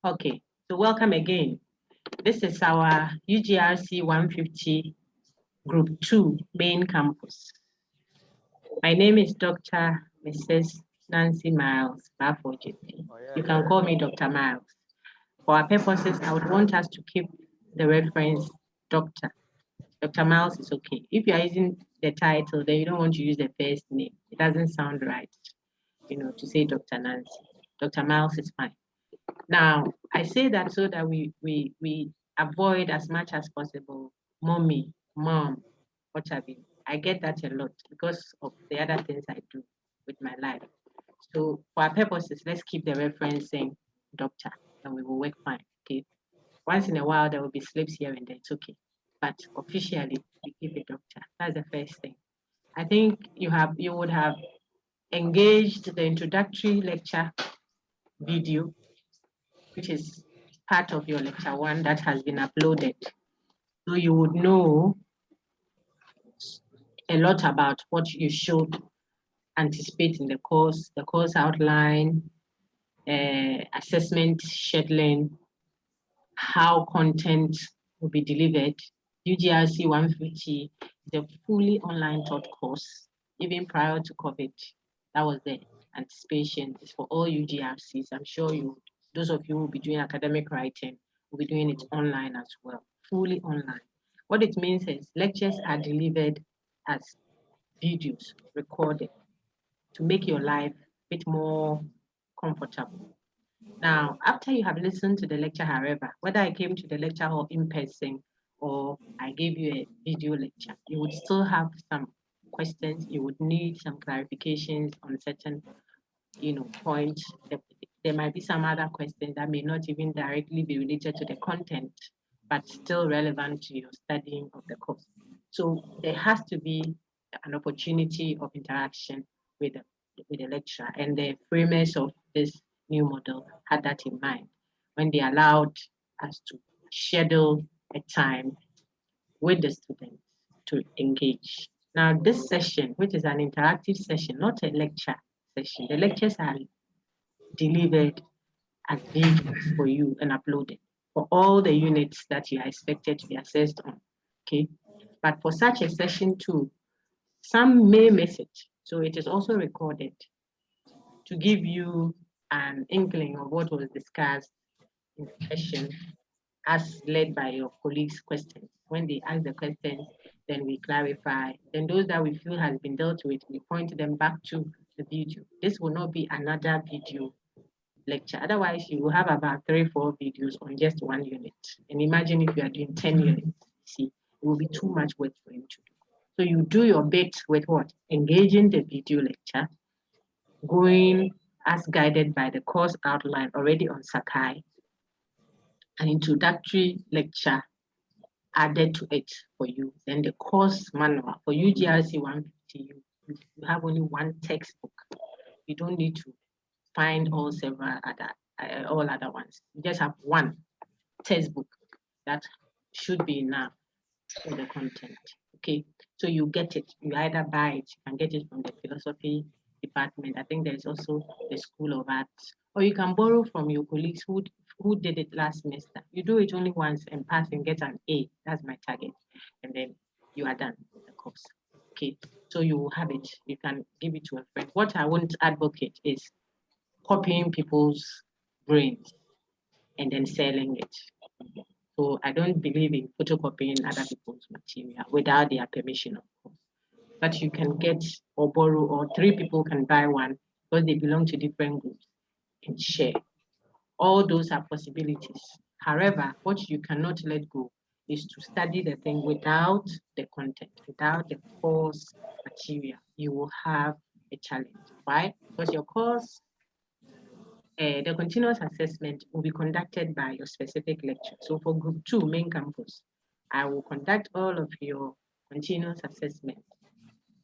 Okay, so welcome again. This is our UGRC 150 Group 2 main campus. My name is Dr. Mrs. Nancy Miles Bafojiti. You can call me Dr. Miles. For our purposes, I would want us to keep the reference Dr. Dr. Miles is okay. If you are using the title, then you don't want to use the first name. It doesn't sound right, to say Dr. Nancy. Dr. Miles is fine. Now, I say that so that we avoid as much as possible mommy, mom, what have you. I get that a lot because of the other things I do with my life. So for our purposes, let's keep the reference saying doctor and we will work fine. Okay. Once in a while there will be slips here and there, it's okay. But officially we keep it doctor. That's the first thing. I think you would have engaged the introductory lecture video, which is part of your lecture one that has been uploaded. So you would know a lot about what you should anticipate in the course outline, assessment scheduling, how content will be delivered. UGRC 150 is a fully online taught course, even prior to COVID. That was the anticipation. It's for all UGRCs. I'm sure those of you who will be doing academic writing will be doing it online as well, fully online. What it means is lectures are delivered as videos recorded to make your life a bit more comfortable. Now, after you have listened to the lecture, however, whether I came to the lecture hall in person or I gave you a video lecture, you would still have some questions. You would need some clarifications on certain, points. There might be some other questions that may not even directly be related to the content, but still relevant to your studying of the course. So there has to be an opportunity of interaction with the lecturer, and the framers of this new model had that in mind when they allowed us to schedule a time with the students to engage. Now, this session, which is an interactive session, not a lecture session, the lectures are delivered as videos for you and uploaded for all the units that you are expected to be assessed on. Okay, but for such a session too, some may miss it, so it is also recorded to give you an inkling of what was discussed in the session as led by your colleagues' questions. When they ask the questions, then we clarify. Then those that we feel has been dealt with, we point them back to the video. This will not be another video lecture. Otherwise, you will have about 3-4 videos on just one unit. And imagine if you are doing 10 units, see, it will be too much work for you to do. So you do your bit with what? Engaging the video lecture, going as guided by the course outline already on Sakai, an introductory lecture added to it for you. Then the course manual for UGRC 150, you have only one textbook. You don't need to find all other ones. You just have one textbook that should be enough for the content. Okay, so you get it. You either buy it, you can get it from the philosophy department. I think there's also the School of Arts, or you can borrow from your colleagues who did it last semester. You do it only once and pass and get an A. That's my target, and then you are done with the course. Okay, so you will have it. You can give it to a friend. What I won't advocate is copying people's brains and then selling it. So I don't believe in photocopying other people's material without their permission, of course. But you can get or borrow, or 3 people can buy one because they belong to different groups and share. All those are possibilities. However, what you cannot let go is to study the thing without the content, without the course material. You will have a challenge. Why? Because your course, the continuous assessment will be conducted by your specific lecture. So for group 2 main campus, I will conduct all of your continuous assessment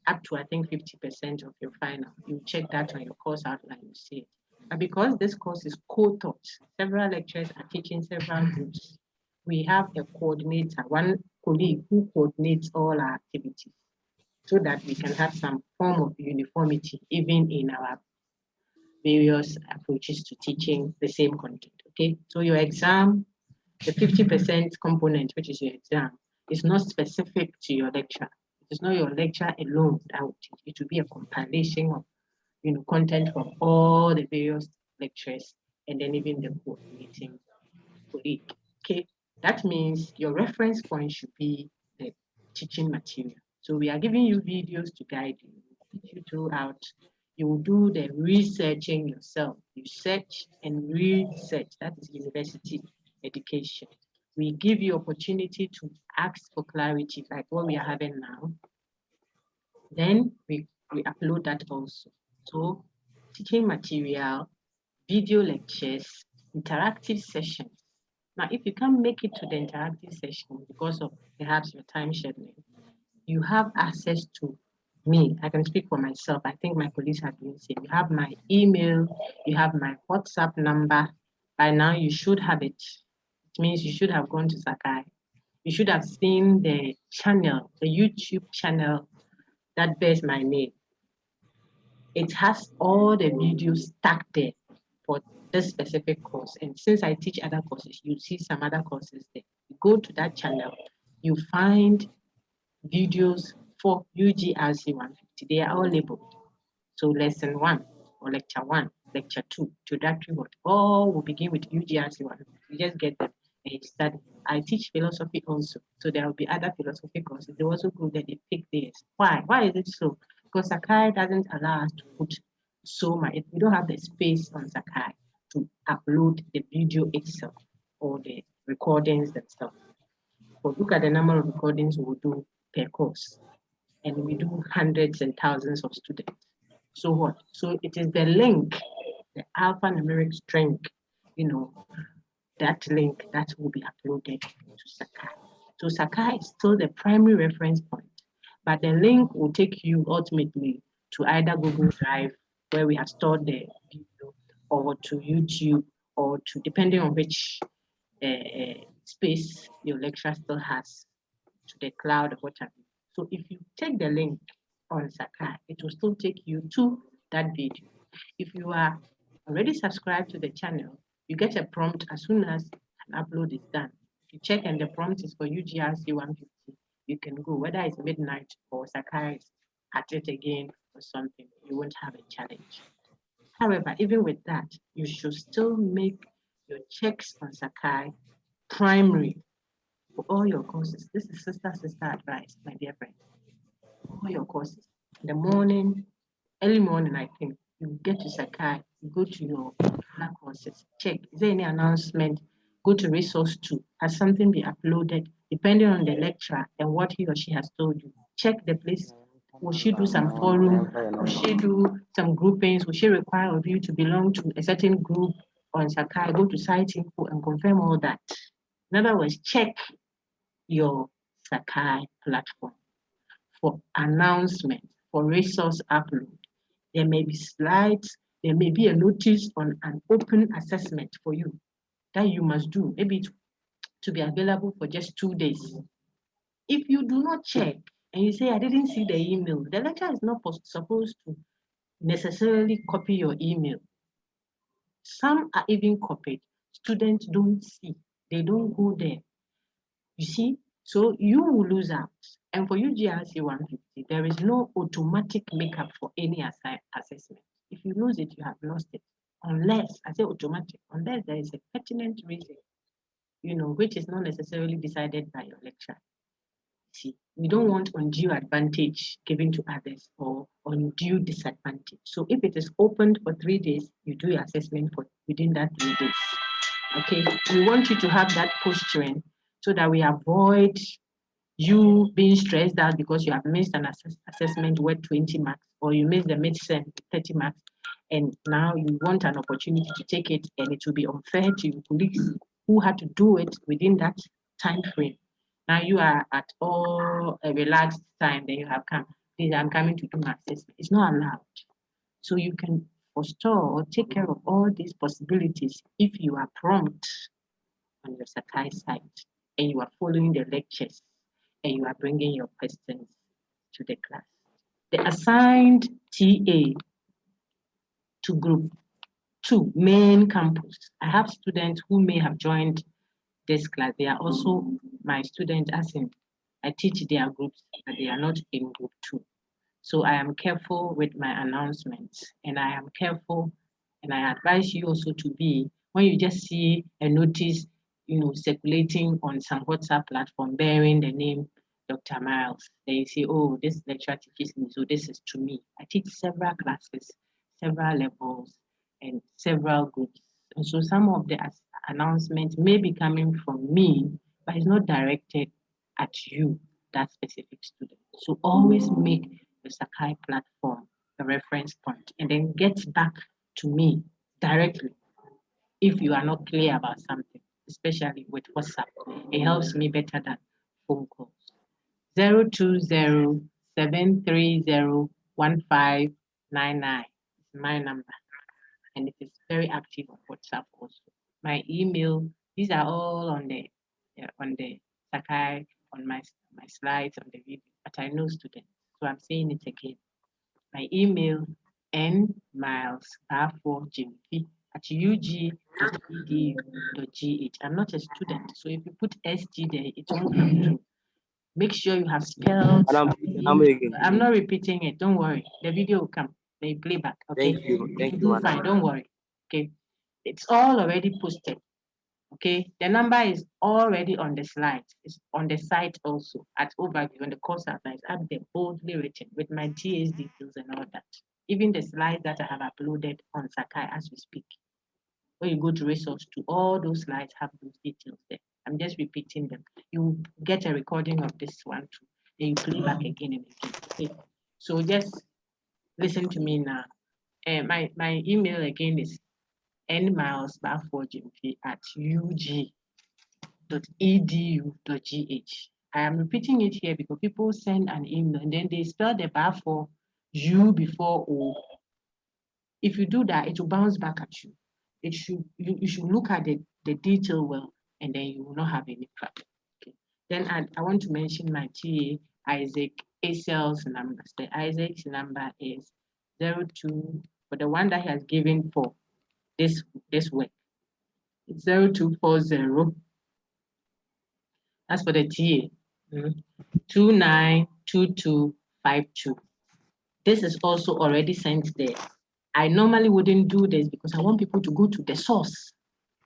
up to, I think, 50% of your final. You check that on your course outline, you see it. But because this course is co-taught, several lecturers are teaching several groups. We have a coordinator, one colleague who coordinates all our activities so that we can have some form of uniformity even in our various approaches to teaching the same content. Okay, so your exam, the 50% component, which is your exam, is not specific to your lecture. It is not your lecture alone that will teach. It will be a compilation of content from all the various lectures and then even the coordinating colleague. Okay, that means your reference point should be the teaching material. So we are giving you videos to guide you, teach you throughout. You will do the researching yourself. You search and research. That is university education. We give you opportunity to ask for clarity, like what we are having now. Then we upload that also. So teaching material, video lectures, interactive sessions. Now, if you can't make it to the interactive session because of perhaps your time scheduling, you have access to me. I can speak for myself. I think my colleagues have been saying, you have my email, you have my WhatsApp number. By now, you should have it. It means you should have gone to Sakai. You should have seen the channel, the YouTube channel that bears my name. It has all the videos stacked there for this specific course. And since I teach other courses, you see some other courses there. You go to that channel, you find videos for UGRC 150. They are all labeled. So lesson 1 or lecture 1, lecture 2, introductory word, all will begin with UGRC 150. You just get them and you study. I teach philosophy also. So there will be other philosophy courses. They also go there, they pick theirs. Why? Why is it so? Because Sakai doesn't allow us to put so much. We don't have the space on Sakai to upload the video itself or the recordings themselves. But look at the number of recordings we do per course. And we do hundreds and thousands of students. So what? So it is the link, the alphanumeric string, that link that will be uploaded to Sakai. So Sakai is still the primary reference point, but the link will take you ultimately to either Google Drive, where we have stored the video, or to YouTube, or to, depending on which space your lecturer still has, to the cloud or whatever. So if you take the link on Sakai, it will still take you to that video. If you are already subscribed to the channel, you get a prompt as soon as an upload is done. If you check and the prompt is for UGRC 150, you can go, whether it's midnight or Sakai is at it again or something, you won't have a challenge. However, even with that, you should still make your checks on Sakai primary for all your courses. This is sister advice, my dear friend. All your courses. In the morning, early morning, I think, you get to Sakai, you go to your other courses, check, is there any announcement? Go to resource 2. Has something been uploaded? Depending on the lecturer and what he or she has told you, check the place. Will she do some forum? Will she do some groupings? Will she require of you to belong to a certain group on Sakai? Go to site info and confirm all that. In other words, check your Sakai platform for announcement, for resource upload. There may be slides, there may be a notice on an open assessment for you that you must do, maybe to be available for just 2 days. If you do not check and you say, I didn't see the email, the lecturer is not supposed to necessarily copy your email. Some are even copied. Students don't see, they don't go there. You see, so you will lose out. And for UGRC 150, there is no automatic makeup for any assessment. If you lose it, you have lost it. Unless, I say automatic, unless there is a pertinent reason, which is not necessarily decided by your lecturer. See, we don't want undue advantage given to others or undue disadvantage. So if it is opened for 3 days, you do your assessment for within that 3 days. Okay, we want you to have that posturing so that we avoid you being stressed out because you have missed an assessment worth 20 marks, or you missed the mid-sem 30 marks, and now you want an opportunity to take it, and it will be unfair to your colleagues who had to do it within that time frame. Now you are at all a relaxed time, then you have come. Please, I'm coming to do my assessment. It's not allowed. So you can forestall or take care of all these possibilities if you are prompt on your Sakai site and you are following the lectures and you are bringing your questions to the class. The assigned TA to group 2, main campus. I have students who may have joined this class. They are also my students, as in I teach their groups, but they are not in group 2. So I am careful with my announcements, and I am careful, and I advise you also to be, when you just see a notice, circulating on some WhatsApp platform bearing the name Dr. Miles, then you say, oh, this lecturer teaches me, so this is to me. I teach several classes, several levels, and several groups. And so some of the announcements may be coming from me, but it's not directed at you, that specific student. So always make the Sakai platform a reference point, and then get back to me directly if you are not clear about something, especially with WhatsApp. It helps me better than phone calls. 020-730-1599 is my number, and it is very active on WhatsApp also. My email, these are all on the Sakai, on my slides, on the video, but I know students, so I'm saying it again. My email, nmiles.jimfi@ug.edu.gh. I'm not a student, so if you put SG there, it won't come through. Make sure you have spelled. I'm not repeating it. Don't worry. The video will come. They play back. Okay. Thank you. Thank you, do madam. fine. Don't worry. Okay. It's all already posted. Okay. The number is already on the slides. It's on the site also at overview on the course outlines. Up there, boldly written with my TA's details and all that. Even the slides that I have uploaded on Sakai as we speak. When you go to resource to all those slides have those details there. I'm just repeating them. You get a recording of this one too. Then you play back again and again. Okay. So just listen to me now. My email again is nmiles@ug.edu.gh. I am repeating it here because people send an email and then they spell the bar for U before O. If you do that, it will bounce back at you. You should look at the detail well, and then you will not have any problem. Okay. Then I want to mention my TA Isaac ACL's numbers. The Isaac's number is 02 for the one that he has given for this work. It's 0240. That's for the TA. 292252. This is also already sent there. I normally wouldn't do this because I want people to go to the source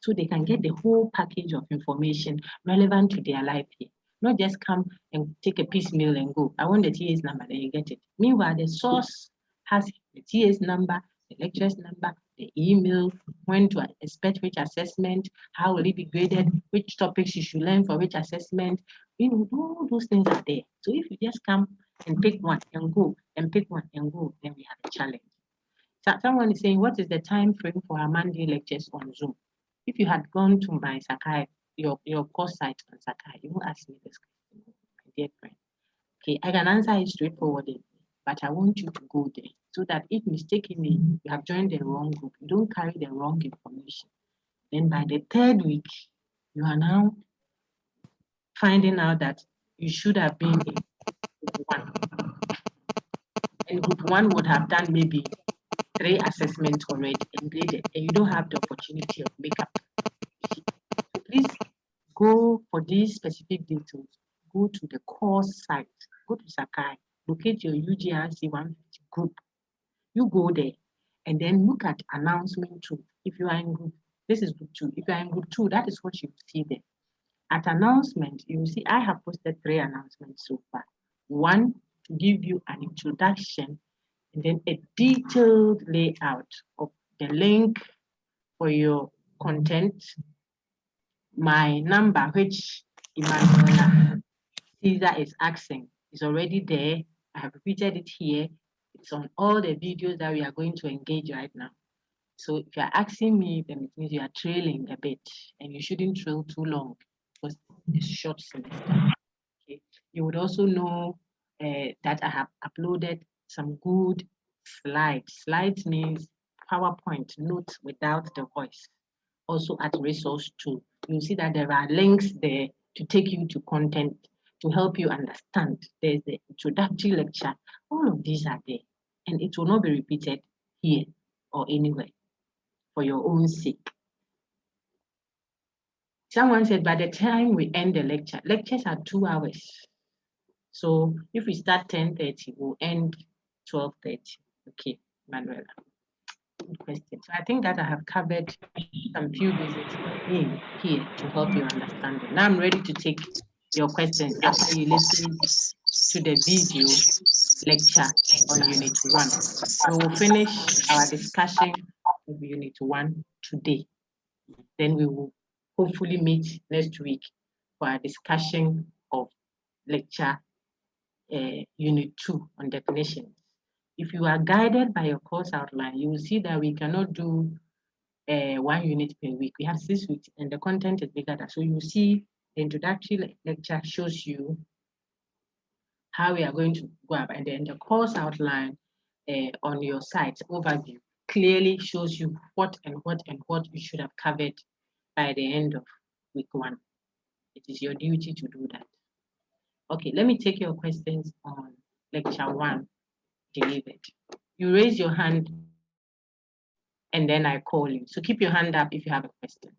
so they can get the whole package of information relevant to their life here. Not just come and take a piecemeal and go. I want the TA's number, then you get it. Meanwhile, the source has the TA's number, the lecturer's number, the email, when to expect which assessment, how will it be graded, which topics you should learn for which assessment. All those things are there. So if you just come and pick one and go, and pick one and go, then we have a challenge. So someone is saying, what is the time frame for our Monday lectures on Zoom? If you had gone to my Sakai, your course site on Sakai, you won't ask me this question, my dear friend. Okay, I can answer it straightforwardly, but I want you to go there so that if mistakenly you have joined the wrong group, you don't carry the wrong information. Then by the 3rd week, you are now finding out that you should have been in group 1. And group 1 would have done maybe 3 assessments already and graded, and you don't have the opportunity of makeup. So please go for these specific details. Go to the course site, go to Sakai, locate your UGRC 150 group. You go there and then look at announcement 2. If you are in group, this is group 2. If you are in group 2, that is what you see there. At announcement, you will see I have posted 3 announcements so far. 1 to give you an introduction, and then a detailed layout of the link for your content. My number, which Emmanuel Caesar is asking, is already there. I have repeated it here. It's on all the videos that we are going to engage right now. So if you're asking me, then it means you are trailing a bit, and you shouldn't trail too long because it's short semester. Okay. You would also know that I have uploaded some good slides. Slides means PowerPoint notes without the voice. Also at resource 2, you'll see that there are links there to take you to content to help you understand. There's the introductory lecture. All of these are there, and it will not be repeated here or anywhere. for your own sake. Someone said by the time we end the lectures are 2 hours. So if we start 10:30, we'll end 12:30. Okay, Manuela. Good question. So I think that I have covered some few basics in here to help you understand it. Now I'm ready to take your questions after you listen to the video lecture on Unit 1. We will finish our discussion of Unit 1 today. Then we will hopefully meet next week for a discussion of lecture Unit 2 on definitions. If you are guided by your course outline, you will see that we cannot do 1 unit per week. We have 6 weeks and the content is bigger. So you see the introductory lecture shows you how we are going to go about, and then the course outline on your site overview clearly shows you what you should have covered by the end of week 1. It is your duty to do that. Okay, let me take your questions on lecture 1, delivered. You raise your hand and then I call you. So keep your hand up if you have a question.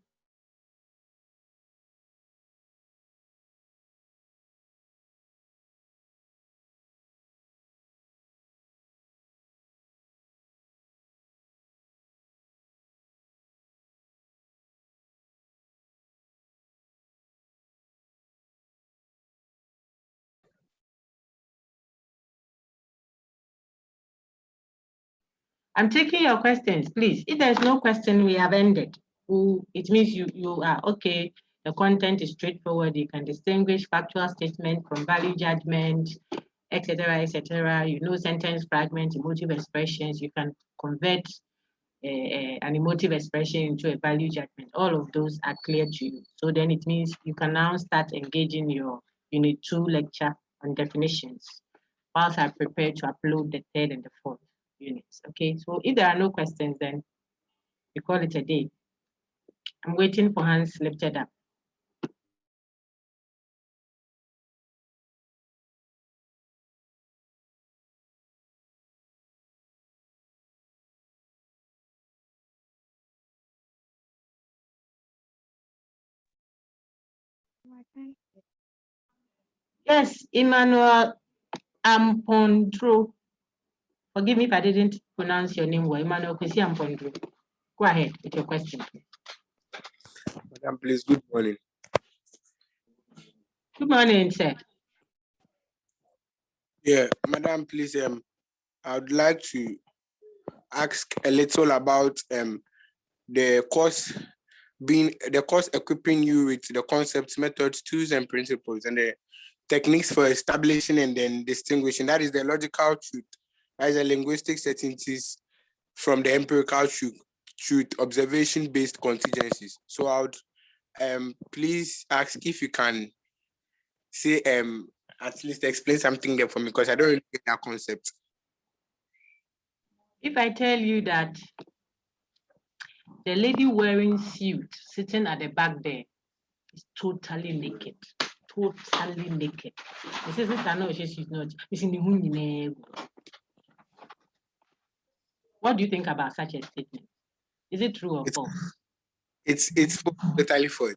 I'm taking your questions, please. If there's no question, we have ended. It means you are okay. The content is straightforward. You can distinguish factual statement from value judgment, etc., etc. You know sentence fragments, emotive expressions. You can convert an emotive expression into a value judgment. All of those are clear to you. So then it means you can now start engaging your Unit 2 lecture on definitions, whilst I prepare to upload the 3rd and the 4th units. Okay, so if there are no questions, then we call it a day. I'm waiting for hands lifted up. Yes, Emmanuel Ampondro. Forgive me if I didn't pronounce your name well. Emmanuel Kwesi Ampondro. Go ahead with your question. Madam, please, good morning. Good morning, sir. Yeah, Madam, please, I would like to ask a little about the course equipping you with the concepts, methods, tools, and principles, and the techniques for establishing and then distinguishing. That is the logical truth. That is the linguistic certainties from the empirical truth, observation-based contingencies. So I would please ask if you can say at least explain something there for me, because I don't really get that concept. If I tell you that the lady wearing suit sitting at the back there is totally naked. Totally naked. This is I know she's not. What do you think about such a statement? Is it true or false? It's totally false.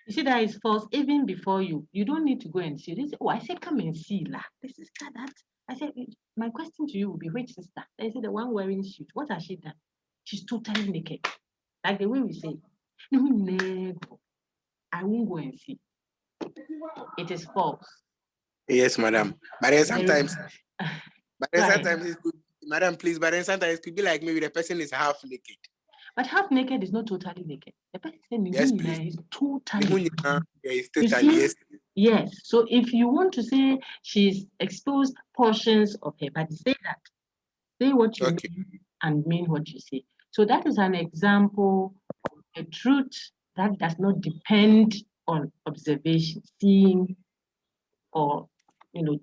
You see that is false even before you. You don't need to go and see this. Oh, I said come and see lah. This is that. I said my question to you will be, which sister? I said the one wearing suit. What has she done? She's totally naked. Like the way we say, I won't go and see. It is false. Yes, madam. But then sometimes, it could, madam, please. But then sometimes it could be like maybe the person is half naked. But half naked is not totally naked. The person is totally. Yes. Yes. So if you want to say she's exposed portions of her body, say that. Say what you mean and mean what you say. So that is an example of a truth that does not depend on observation, seeing, or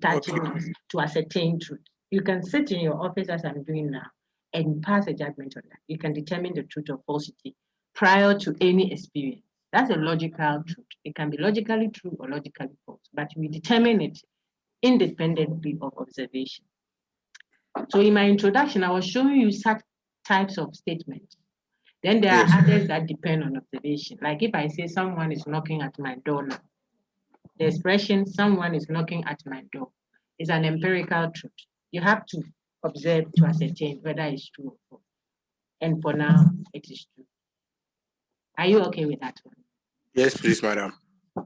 touching to ascertain truth. You can sit in your office as I'm doing now and pass a judgment on that. You can determine the truth or falsity prior to any experience. That's a logical truth. It can be logically true or logically false, but we determine it independently of observation. So in my introduction, I was showing you such types of statements. Then there Yes. are others that depend on observation. Like if I say someone is knocking at my door now, the expression someone is knocking at my door is an empirical truth. You have to observe to ascertain whether it's true or false. And for now, it is true. Are you okay with that one? Yes, please, madam.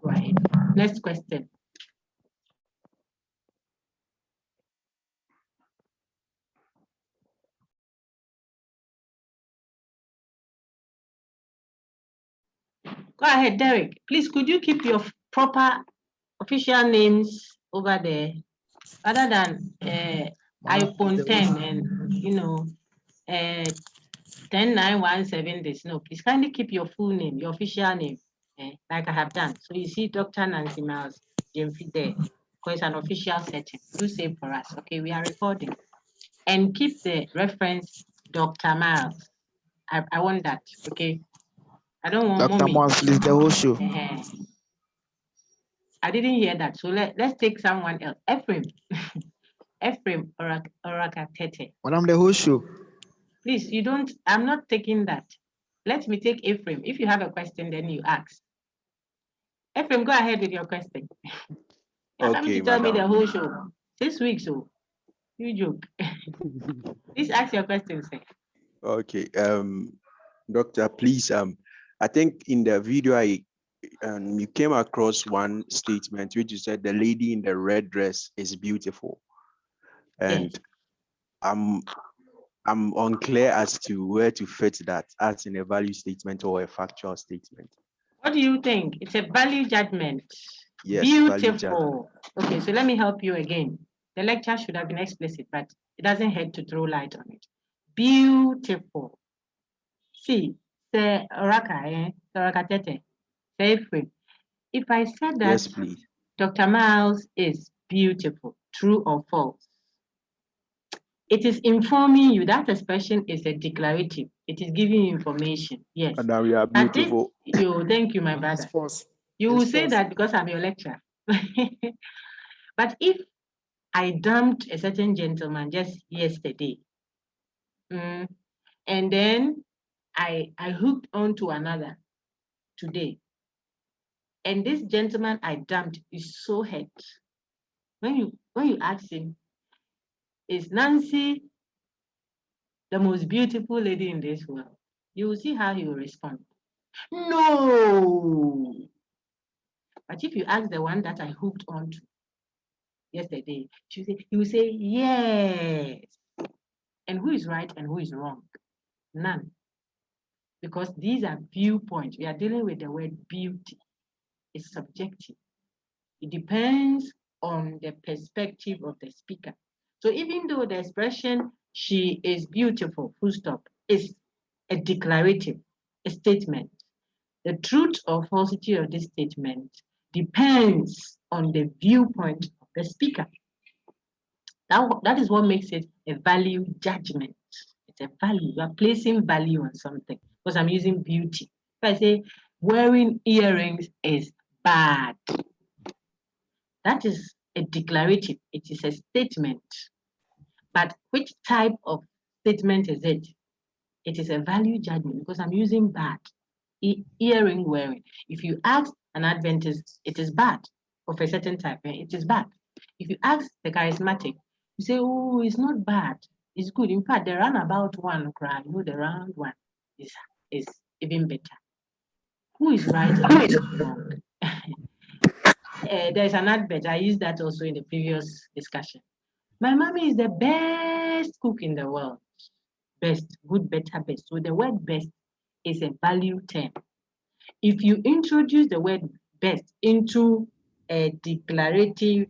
Right. Next question. Go ahead, Derek. Please, could you keep your proper official names over there, other than iPhone 10 and 10917 this? No, please kindly keep your full name, your official name, like I have done. So you see Dr. Nancy Miles Jemfi there, because it's an official setting. Do save for us. Okay, we are recording. And keep the reference Dr. Miles. I want that, okay? I don't want Dr. mommy. Miles, please, the whole show. I didn't hear that. So let's take someone else. Ephraim. Ephraim Orakatete. Madam, the whole show. Please, I'm not taking that. Let me take Ephraim. If you have a question, then you ask. Ephraim, go ahead with your question. You're coming to tell me the whole show. 6 weeks, so you joke. Please ask your question, sir. Okay, doctor, please, I think in the video you came across one statement which you said the lady in the red dress is beautiful, and Yes. I'm unclear as to where to fit that as in a value statement or a factual statement. What do you think? It's a value judgment. Yes, value judgment. Beautiful. Okay, so let me help you again. The lecture should have been explicit, but it doesn't hurt to throw light on it. Beautiful. See, say Oraka, Orakatete, say free. If I said that Yes, please. Dr. Miles is beautiful, true or false, it is informing you. That expression is a declarative. It is giving you information. Yes. And now we are But this, beautiful. thank you, my brother. You will say that because I'm your lecturer. But if I dumped a certain gentleman just yesterday, and then I hooked onto another today, and this gentleman I dumped is so hurt. When you ask him, is Nancy the most beautiful lady in this world? You will see how he will respond. No. But if you ask the one that I hooked onto yesterday, he will say yes. And who is right and who is wrong? None. Because these are viewpoints. We are dealing with the word beauty. It's subjective. It depends on the perspective of the speaker. So even though the expression she is beautiful, full stop, is a declarative, a statement, the truth or falsity of this statement depends on the viewpoint of the speaker. That is what makes it a value judgment. It's a value. You are placing value on something because I'm using beauty. If I say wearing earrings is bad, that is a declarative. It is a statement. But which type of statement is it? It is a value judgment because I'm using bad. Earring wearing. If you ask an Adventist, it is bad of a certain type. It is bad. If you ask the charismatic, you say, oh, it's not bad. It's good. In fact, the roundabout one, the round one is even better. Who is right and who is wrong? There's an advert. I used that also in the previous discussion. My mommy is the best cook in the world. Best, good, better, best. So the word best is a value term. If you introduce the word best into a declarative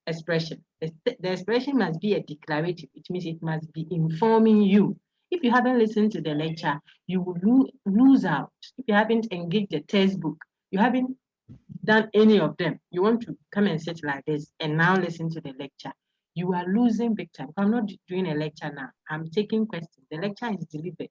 expression, the expression must be a declarative. It means it must be informing you. If you haven't listened to the lecture, you will lose out. If you haven't engaged the textbook, you haven't done any of them, you want to come and sit like this and now listen to the lecture, you are losing big time. I'm not doing a lecture now. I'm taking questions. The lecture is delivered.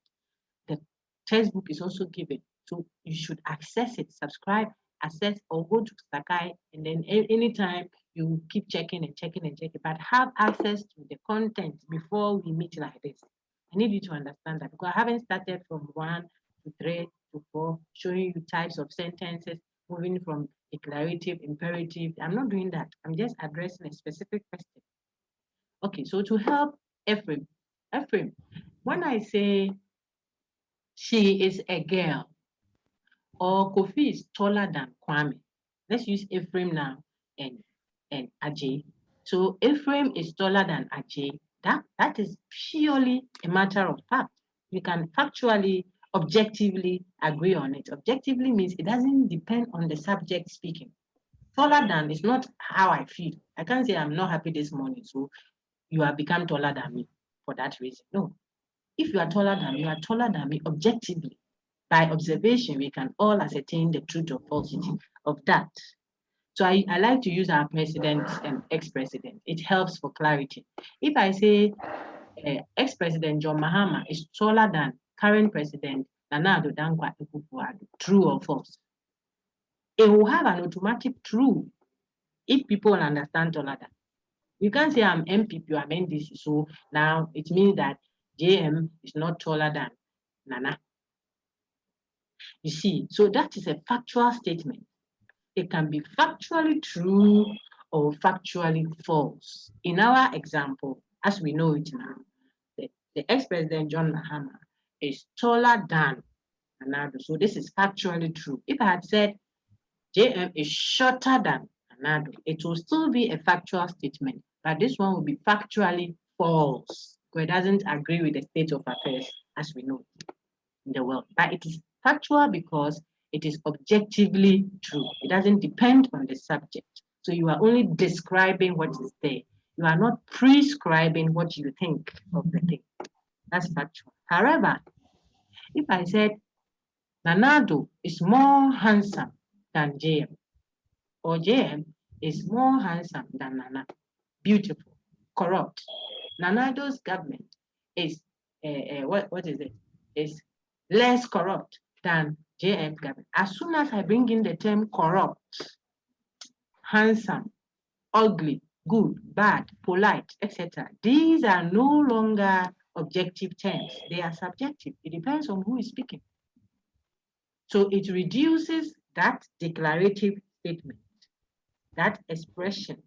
The textbook is also given. So you should access it, subscribe, access, or go to Sakai, and then anytime you keep checking and checking and checking, but have access to the content before we meet like this. I need you to understand that because I haven't started from 1 to 3 to 4, showing you types of sentences, moving from declarative, imperative. I'm not doing that. I'm just addressing a specific question. Okay, so to help Ephraim, when I say she is a girl or Kofi is taller than Kwame, let's use Ephraim now and Ajay. So Ephraim is taller than Ajay. That is purely a matter of fact. You can factually, objectively agree on it. Objectively means it doesn't depend on the subject speaking. Taller than is not how I feel. I can't say I'm not happy this morning, so you have become taller than me for that reason. No. If you are taller than me, you are taller than me objectively. By observation, we can all ascertain the truth or falsity of that. So I like to use our president and ex-president. It helps for clarity. If I say ex-president John Mahama is taller than current president Nana Addo Dankwa Akufo-Addo, true or false? It will have an automatic true if people understand taller than. You can't say I'm MPP or I'm NDC, so now it means that JM is not taller than Nana. You see, so that is a factual statement. It can be factually true or factually false. In our example, as we know it now, the ex-president John Mahama is taller than Nana. So this is factually true. If I had said JM is shorter than Nana, it will still be a factual statement, but this one will be factually false because it doesn't agree with the state of affairs as we know in the world. But it is factual because it is objectively true. It doesn't depend on the subject. So you are only describing what is there. You are not prescribing what you think of the thing. That's factual. However, if I said Nana Addo is more handsome than JM, or JM is more handsome than Nana, beautiful, corrupt. Nana Addo's government is what is it? Is less corrupt than JM government. As soon as I bring in the term corrupt, handsome, ugly, good, bad, polite, etc., these are no longer objective terms. They are subjective. It depends on who is speaking. So it reduces that declarative statement, that expression,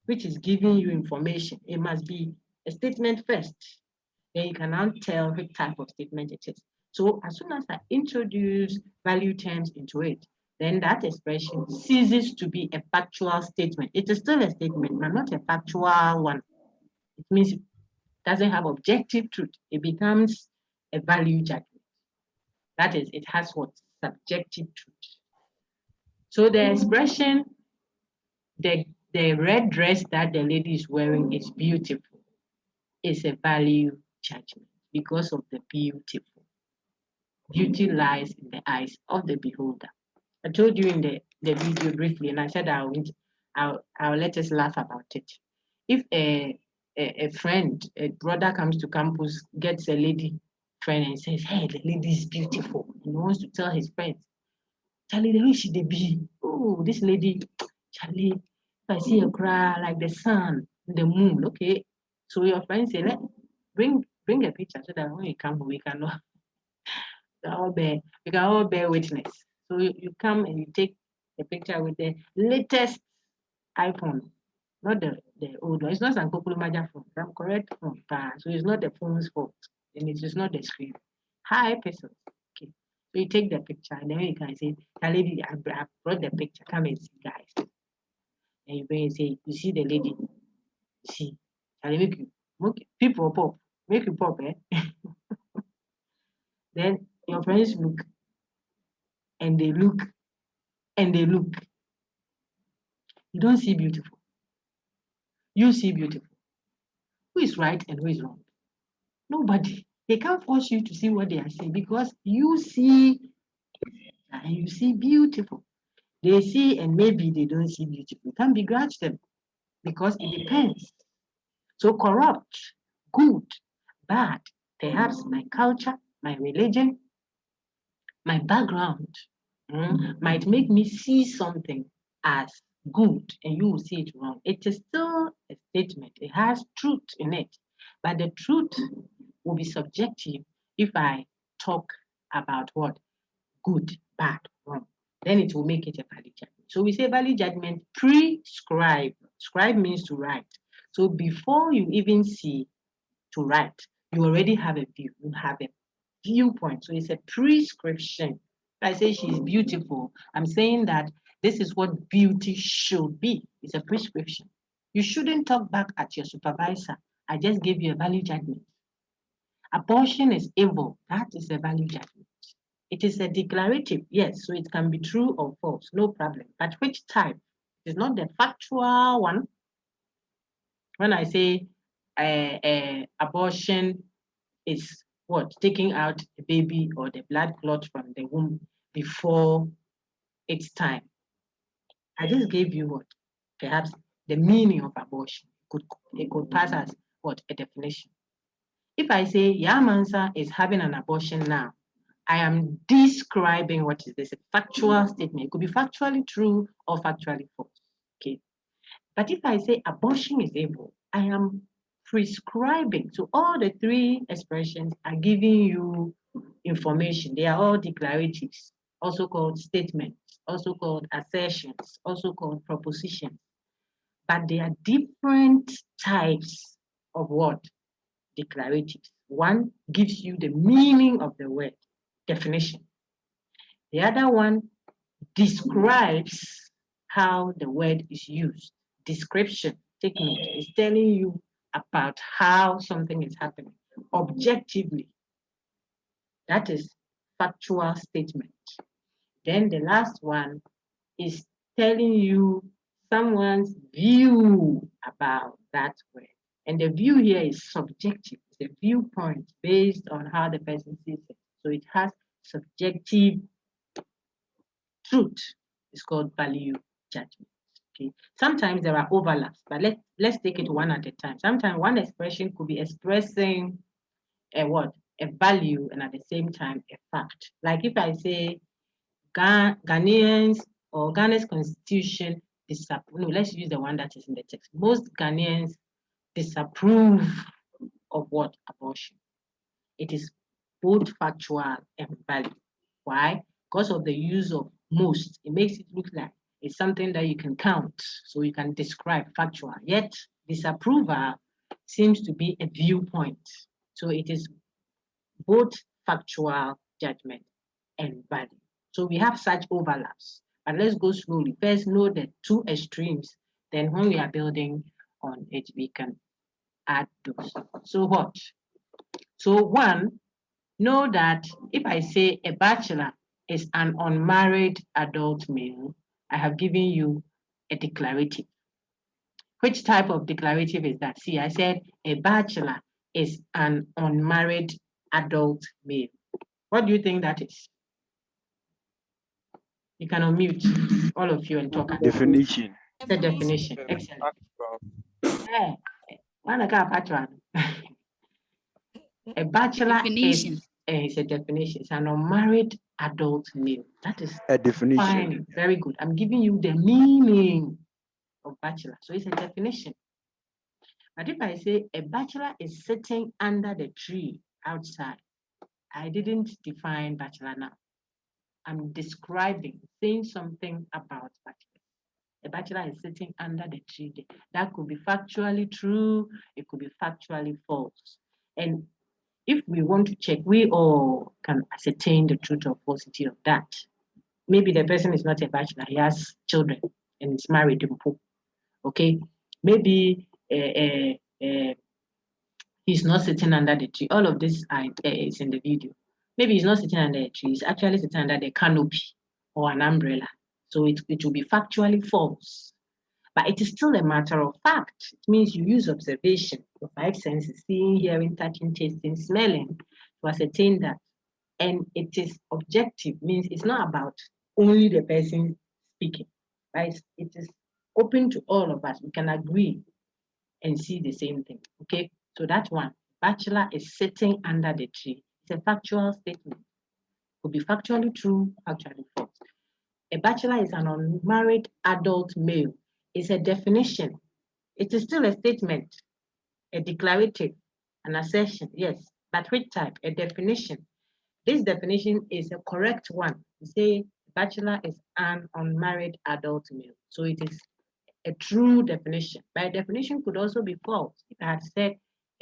which is giving you information. It must be a statement first. Then you can now tell which type of statement it is. So as soon as I introduce value terms into it, then that expression ceases to be a factual statement. It is still a statement, but not a factual one. It means it doesn't have objective truth. It becomes a value judgment. That is, it has what? Subjective truth. So the expression, the red dress that the lady is wearing is beautiful, is a value judgment because of the beautiful. Beauty lies in the eyes of the beholder. I told you in the video briefly, and I said I'll let us laugh about it. If a friend, a brother comes to campus, gets a lady friend and says, hey, the lady is beautiful, and he wants to tell his friends, Charlie, the way she dey be, oh, this lady, Charlie, if I see her cry like the sun, the moon, okay. So your friend say, bring a picture so that when you come, we can all bear witness. So you come and you take a picture with the latest iPhone, not the old one. It's not an Maja phone, I'm correct phone. So it's not the phone's fault, and it is not the screen. High person. Okay. So you take the picture and then you can say, lady, I brought the picture, come and see, guys. And you bring and say, you see the lady, see, Charlie, make you people pop, make you pop, eh? Then your friends look and they look and they look. You don't see beautiful. You see beautiful. Who is right and who is wrong? Nobody. They can't force you to see what they are saying because you see and you see beautiful. They see and maybe they don't see beautiful. You can't begrudge them because it depends. So corrupt, good, bad, perhaps my culture, my religion, my background might make me see something as good and you will see it wrong. It is still a statement. It has truth in it. But the truth will be subjective if I talk about what? Good, bad, wrong. Then it will make it a valid judgment. So we say valid judgment prescribe. Scribe means to write. So before you even see to write, you already have a view, you have a viewpoint. So it's a prescription. If I say she's beautiful, I'm saying that this is what beauty should be. It's a prescription. You shouldn't talk back at your supervisor. I just gave you a valid judgment. Abortion is evil. That is a valid judgment. It is a declarative, yes, so it can be true or false, no problem. But which type? It's not the factual one. When I say abortion is what? Taking out the baby or the blood clot from the womb before its time. I just gave you what? Perhaps the meaning of abortion. It could pass as what? A definition. If I say Yamansa is having an abortion now, I am describing what is this, a factual statement. It could be factually true or factually false. Okay. But if I say abortion is evil, I am prescribing. So all the three expressions are giving you information. They are all declaratives, also called statements, also called assertions, also called propositions. But they are different types of what? Declaratives. One gives you the meaning of the word, definition. The other one describes how the word is used. Description, take note, is telling you about how something is happening objectively. That is factual statement. Then the last one is telling you someone's view about that word. And the view here is subjective. It's a viewpoint based on how the person sees it. So it has subjective truth. It's called value judgment. Okay. Sometimes there are overlaps, but let's take it one at a time. Sometimes one expression could be expressing a what? A value, and at the same time a fact. Like if I say Ghanaians or Ghana's constitution disapprove. No, let's use the one that is in the text. Most Ghanaians disapprove of what? Abortion. It is both factual and valid. Why? Because of the use of most. It makes it look like it's something that you can count, so you can describe factual. Yet disapproval seems to be a viewpoint. So it is both factual judgment and valid. So we have such overlaps. But let's go slowly. First, know the two extremes. Then when we are building on it, we can add those. So what? So one, know that if I say a bachelor is an unmarried adult male, I have given you a declarative. Which type of declarative is that? See, I said a bachelor is an unmarried adult male. What do you think that is? You can unmute all of you and talk. Definition. The definition. Excellent. Yeah. A bachelor is a definition. It's an unmarried adult male. That is A definition. fine. Very good. I'm giving you the meaning of bachelor. So it's a definition. But if I say a bachelor is sitting under the tree outside, I didn't define bachelor now. I'm describing, saying something about bachelor. A bachelor is sitting under the tree. That could be factually true. It could be factually false. And if we want to check, we all can ascertain the truth or falsity of that. Maybe the person is not a bachelor, he has children and is married. Okay, maybe he's not sitting under the tree. All of this is in the video. Maybe he's not sitting under a tree, he's actually sitting under the canopy or an umbrella. So it will be factually false. But it is still a matter of fact. It means you use observation, your five senses, seeing, hearing, touching, tasting, smelling, to ascertain that. And it is objective, means it's not about only the person speaking, right? It is open to all of us. We can agree and see the same thing, okay? So that one, bachelor is sitting under the tree. It's a factual statement. It could be factually true, factually false. A bachelor is an unmarried adult male. It's a definition. It is still a statement, a declarative, an assertion, yes. But which type? A definition. This definition is a correct one. You say bachelor is an unmarried adult male. So it is a true definition. By definition could also be false. If I had said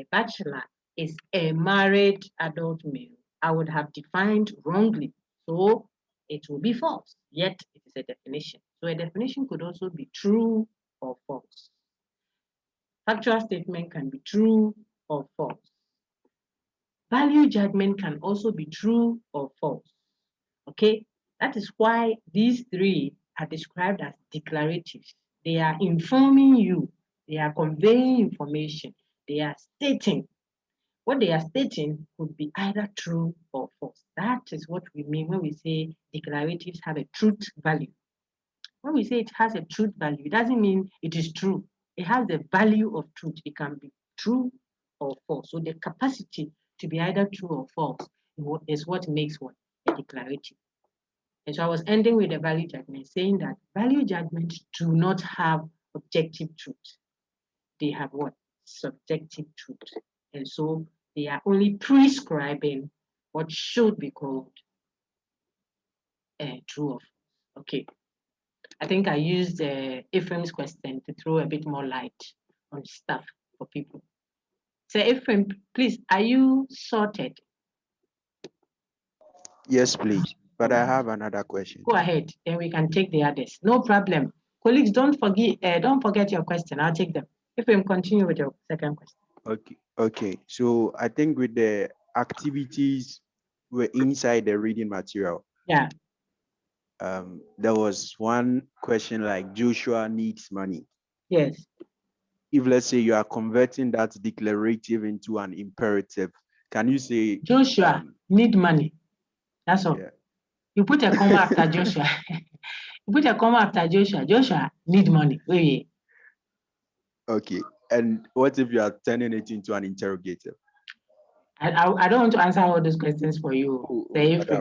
a bachelor is a married adult male, I would have defined wrongly. So it will be false, yet it is a definition. So a definition could also be true or false. Factual statement can be true or false. Value judgment can also be true or false. Okay, that is why these three are described as declaratives. They are informing you, they are conveying information, they are stating. What they are stating could be either true or false. That is what we mean when we say declaratives have a truth value. When we say it has a truth value, it doesn't mean it is true. It has the value of truth. It can be true or false. So the capacity to be either true or false is what makes what a declarative. And so I was ending with the value judgment, saying that value judgments do not have objective truth. They have what? Subjective truth. And so they are only prescribing what should be called true or false. Okay. I think I used Ephraim's question to throw a bit more light on stuff for people. So Ephraim, please, are you sorted? Yes, please. But I have another question. Go ahead, then we can take the others. No problem. Colleagues, don't forget your question. I'll take them. Ephraim, continue with your second question. Okay. So I think with the activities were inside the reading material. Yeah. There was one question like Joshua needs money. Yes. If let's say you are converting that declarative into an imperative, can you say Joshua need money? That's all. Yeah. You put a comma after Joshua. You put a comma after Joshua. Joshua need money. Wait. Okay. And what if you are turning it into an interrogative? I don't want to answer all those questions for you.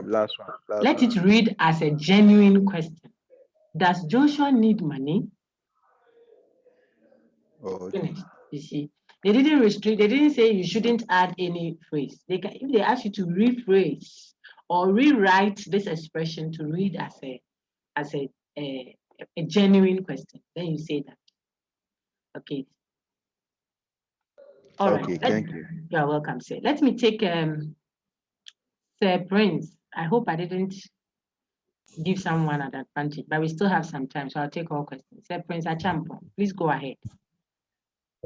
Last one. Let it read as a genuine question. Does Joshua need money? Oh, okay. You see, they didn't restrict. They didn't say you shouldn't add any phrase. If they ask you to rephrase or rewrite this expression to read as a genuine question, then you say that. Okay. All right. Okay, thank you. You're welcome, sir. Let me take Sir Prince. I hope I didn't give someone an advantage, but we still have some time, so I'll take all questions. Sir Prince Achampo, please go ahead.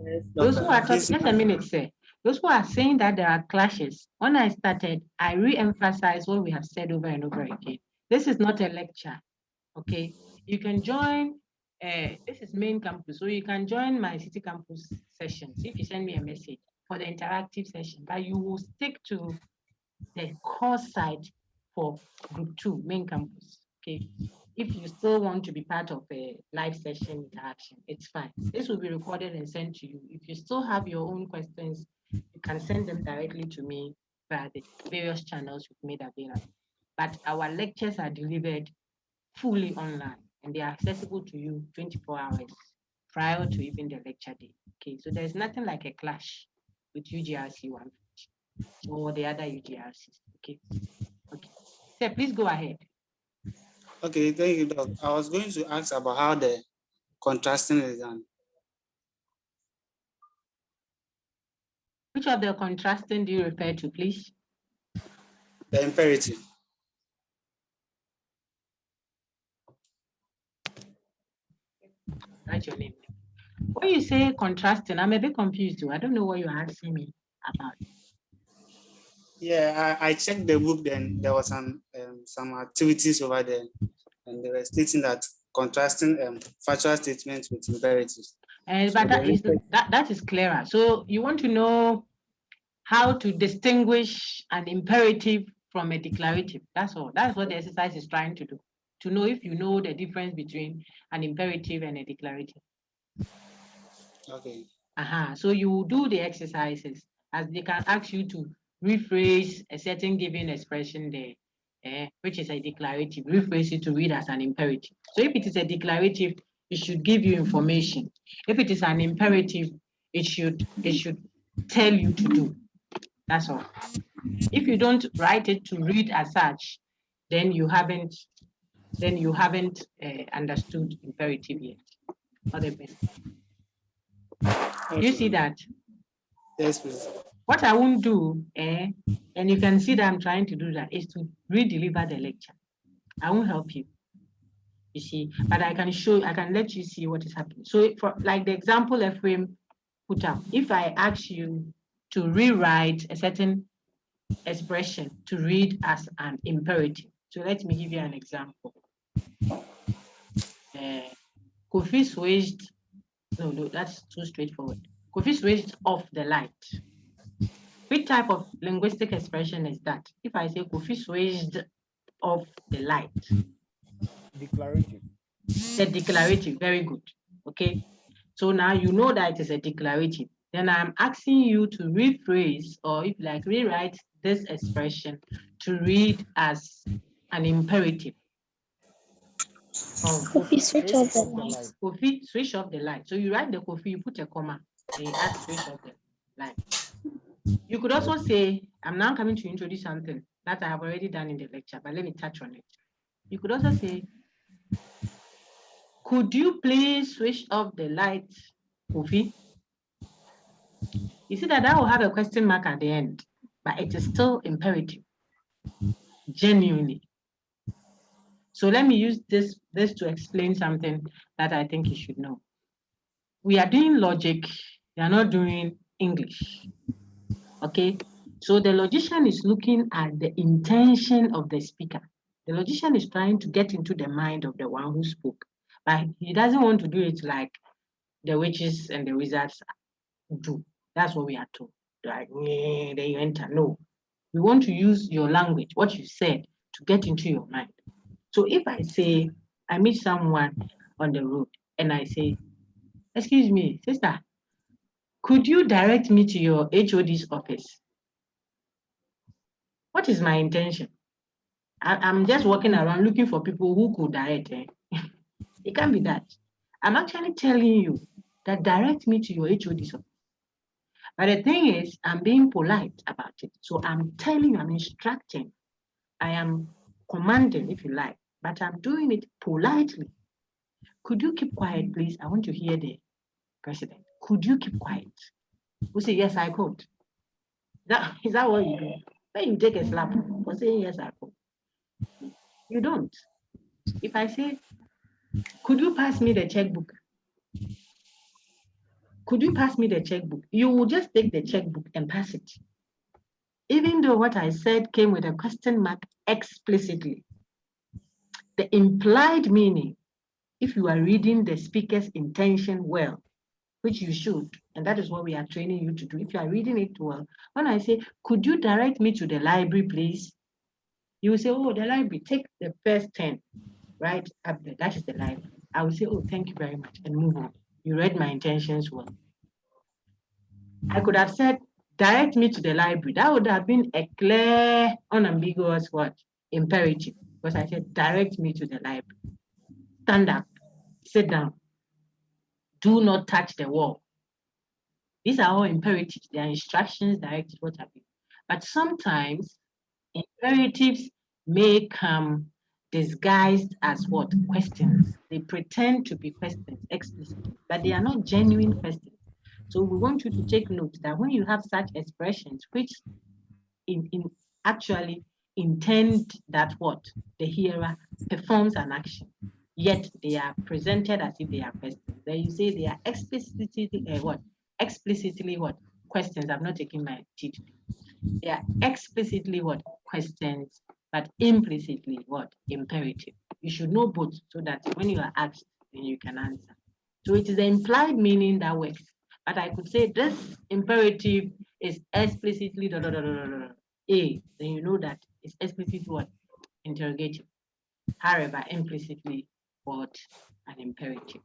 Yes, those who are talking, just a minute, sir. Those who are saying that there are clashes, when I started, I re-emphasized what we have said over and over again. This is not a lecture, okay? You can join, this is main campus, so you can join my city campus sessions if you send me a message for the interactive session, but you will stick to the course site for group 2, main campus, okay? If you still want to be part of a live session interaction, it's fine. This will be recorded and sent to you. If you still have your own questions, you can send them directly to me via the various channels we've made available. But our lectures are delivered fully online and they are accessible to you 24 hours prior to even the lecture day. Okay, so there's nothing like a clash with UGRC 150 or the other UGRCs. Okay. So please go ahead. Okay, thank you, Doc. I was going to ask about how the contrasting is done. Which of the contrasting do you refer to, please? The imperative. Write your name. When you say contrasting, I'm a bit confused too. I don't know what you're asking me about. Yeah, I checked the book, then there was some activities over there, and they were stating that contrasting factual statements with imperatives. But that is clearer. So you want to know how to distinguish an imperative from a declarative. That's all. That's what the exercise is trying to do. To know if you know the difference between an imperative and a declarative. Okay. So you do the exercises as they can ask you to rephrase a certain given expression there, which is a declarative, rephrase it to read as an imperative. So if it is a declarative, it should give you information. If it is an imperative, it should tell you to do. That's all. If you don't write it to read as such, then you haven't understood imperative yet. All the best. You see that? Yes, please. What I won't do, and you can see that I'm trying to do that, is to re-deliver the lecture. I won't help you. You see, but I can let you see what is happening. So for like the example Ephraim put up, if I ask you to rewrite a certain expression to read as an imperative. So let me give you an example. Kofi switched, no, that's too straightforward. Kofi switched off the light. Which type of linguistic expression is that? If I say Kofi switched off the light. Declarative. The declarative, very good. Okay. So now you know that it is a declarative. Then I'm asking you to rephrase, or if you like, rewrite this expression to read as an imperative. Kofi, switch off the light. Kofi, switch off the light. So you write the Kofi, you put a comma, then you add switch off the light. You could also say, I'm now coming to introduce something that I have already done in the lecture, but let me touch on it. You could also say, could you please switch off the light, Kofi? You see that will have a question mark at the end, but it is still imperative, genuinely. So let me use this to explain something that I think you should know. We are doing logic, we are not doing English, okay? So the logician is looking at the intention of the speaker. The logician is trying to get into the mind of the one who spoke, but he doesn't want to do it like the witches and the wizards do. That's what we are told. Like, then you enter. No, we want to use your language, what you said, to get into your mind. So if I say, I meet someone on the road and I say, excuse me, sister, could you direct me to your HOD's office? What is my intention? I'm just walking around looking for people who could direct. It can't be that. I'm actually telling you that direct me to your HOD's office. But the thing is, I'm being polite about it. So I'm telling you, I'm instructing, I am commanding, if you like, but I'm doing it politely. Could you keep quiet, please? I want to hear the president. Could you keep quiet? We say, yes, I could. Is that what you do? When you take a slap for saying, yes, I could. You don't. If I say, could you pass me the checkbook? Could you pass me the checkbook? You will just take the checkbook and pass it. Even though what I said came with a question mark explicitly. The implied meaning, if you are reading the speaker's intention well, which you should, and that is what we are training you to do. If you are reading it well, when I say, could you direct me to the library, please? You will say, oh, the library, take the first 10, right up there, that is the library. I will say, oh, thank you very much, and move on. You read my intentions well. I could have said, direct me to the library. That would have been a clear, unambiguous what? Imperative. Because I said, direct me to the library. Stand up, sit down. Do not touch the wall. These are all imperatives. They are instructions, directives, what have you. But sometimes imperatives may come disguised as what? Questions. They pretend to be questions explicitly, but they are not genuine questions. So we want you to take note that when you have such expressions, which in actually intend that what? The hearer performs an action, yet they are presented as if they are questions. Then you say they are explicitly what? Explicitly what? Questions. I'm not taking my teeth. They are explicitly what? Questions, but implicitly what? Imperative. You should know both so that when you are asked, then you can answer. So it is the implied meaning that works. But I could say this imperative is explicitly A, then you know that it's explicitly what? Interrogative. However, implicitly what? An imperative.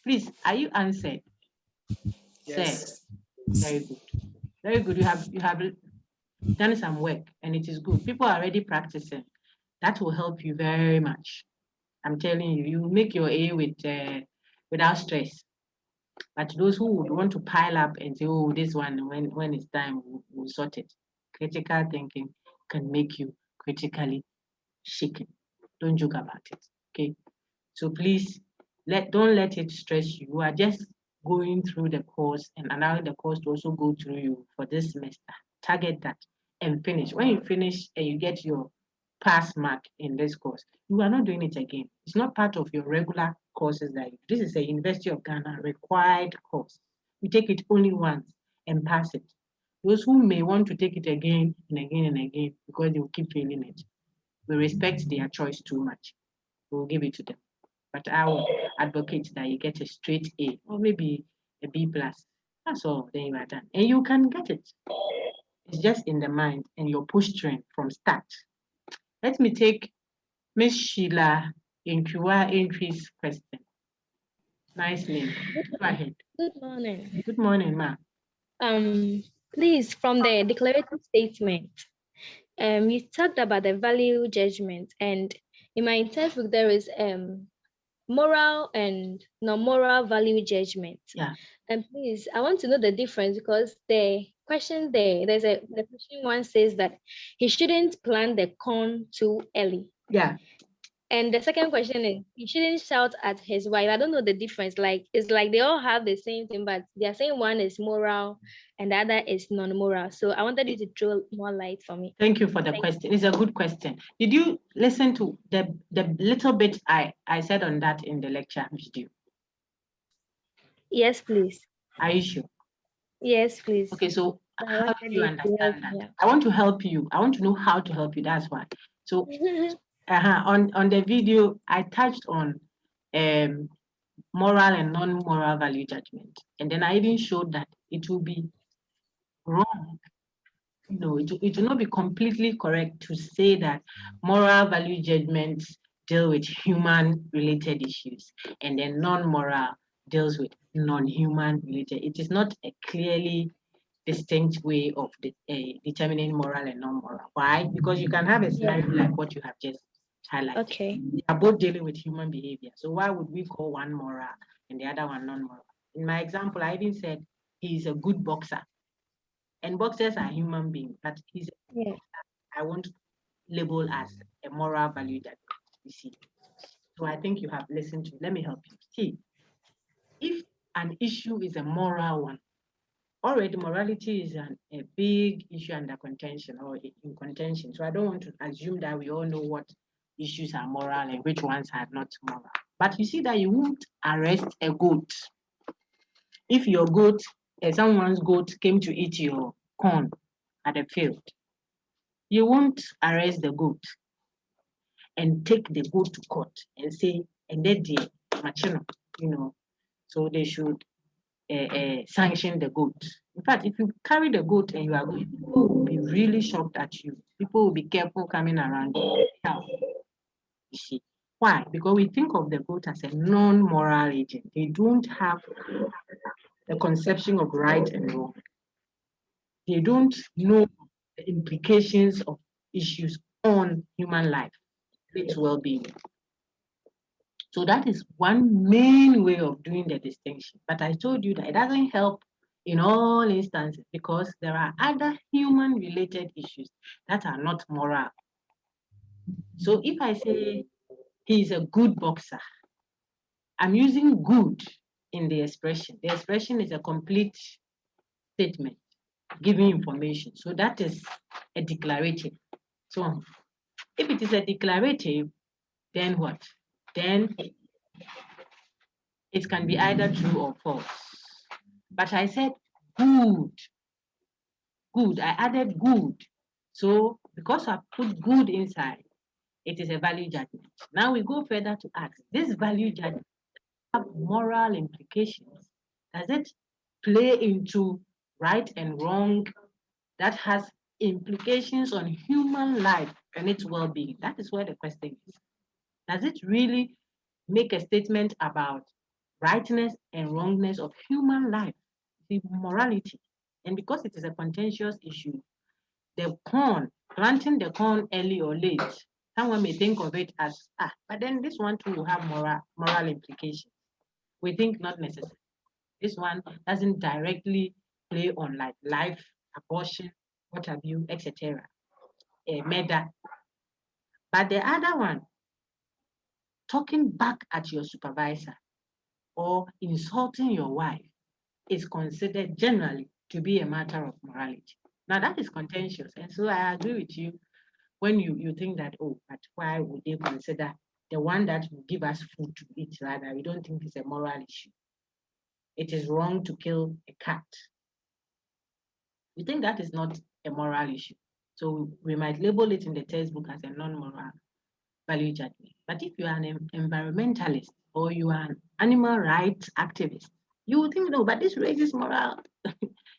Please, are you answered? Yes. Very good. Very good. You have done some work and it is good. People are already practicing. That will help you very much. I'm telling you, you will make your A with without stress. But those who would want to pile up and say, oh, this one, when it's time, we'll sort it. Critical thinking can make you critically shaken. Don't joke about it. Okay. So please don't let it stress you. You are just going through the course and allowing the course to also go through you for this semester. Target that and finish. When you finish and you get your pass mark in this course, you are not doing it again. It's not part of your regular courses that this is a University of Ghana required course. You take it only once and pass it. Those who may want to take it again and again and again because they will keep failing it, we respect their choice too much. We'll give it to them. But I will advocate that you get a straight A or maybe a B plus. That's all. Then you are done. And you can get it. It's just in the mind and your posturing from start. Let me take Miss Sheila Inkiwa Entry's question. Nice name. Go ahead. Good morning. Good morning, ma. Please, from the declarative statement, you talked about the value judgment, and in my textbook there is moral and non-moral value judgment. Yeah. And please, I want to know the difference because the question the question one says that he shouldn't plant the corn too early. Yeah. And the second question is he shouldn't shout at his wife. I don't know the difference. Like it's like they all have the same thing, but they're saying one is moral and the other is non-moral. So I wanted you to throw more light for me. Thank you for the question. It's a good question. Did you listen to the little bit I said on that in the lecture video? Yes, please. Are you sure? Yes, please. Okay, so I how wanted do you you to understand help that? me out. I want to help you. I want to know how to help you. That's why. So on the video, I touched on moral and non-moral value judgment. And then I even showed that it will be wrong. No, it will not be completely correct to say that moral value judgments deal with human related issues and then non-moral deals with non-human related. It is not a clearly distinct way of determining moral and non-moral. Why? Because you can have a scenario like what you have just highlighted. Okay. They are both dealing with human behavior. So why would we call one moral and the other one non-moral? In my example, I even said he's a good boxer. And boxers are human beings, but I won't label as a moral value that you see. So I think you have listened to. Let me help you. See, if an issue is a moral one, already morality is a big issue under contention or in contention. So I don't want to assume that we all know what issues are moral and which ones are not moral. But you see that you won't arrest a goat. If your goat, someone's goat came to eat your corn at the field, you won't arrest the goat and take the goat to court and say, and then the machino, so they should sanction the goat. In fact, if you carry the goat and you are going, people will be really shocked at you. People will be careful coming around you. You see. Why? Because we think of the goat as a non-moral agent. They don't have the conception of right and wrong. They don't know the implications of issues on human life, its well-being. So that is one main way of doing the distinction. But I told you that it doesn't help in all instances because there are other human-related issues that are not moral. So if I say he's a good boxer, I'm using good in the expression. The expression is a complete statement, giving information. So that is a declarative. So if it is a declarative, then what? Then it can be either true or false. But I said good. Good. I added good. So because I put good inside, it is a value judgment. Now we go further to ask, this value judgment have moral implications? Does it play into right and wrong that has implications on human life and its well-being? That is where the question is. Does it really make a statement about rightness and wrongness of human life, the morality? And because it is a contentious issue, the corn, planting the corn early or late, someone may think of it as, but then this one too will have moral implications. We think not necessary. This one doesn't directly play on like life, abortion, what have you, etc. Murder. But the other one, talking back at your supervisor or insulting your wife, is considered generally to be a matter of morality. Now that is contentious. And so I agree with you when you think that, oh, but why would they consider the one that will give us food to eat rather? We don't think it's a moral issue. It is wrong to kill a cat. We think that is not a moral issue. So we might label it in the textbook as a non-moral value judgment. But if you are an environmentalist or you are an animal rights activist, you will think, no, but this raises moral,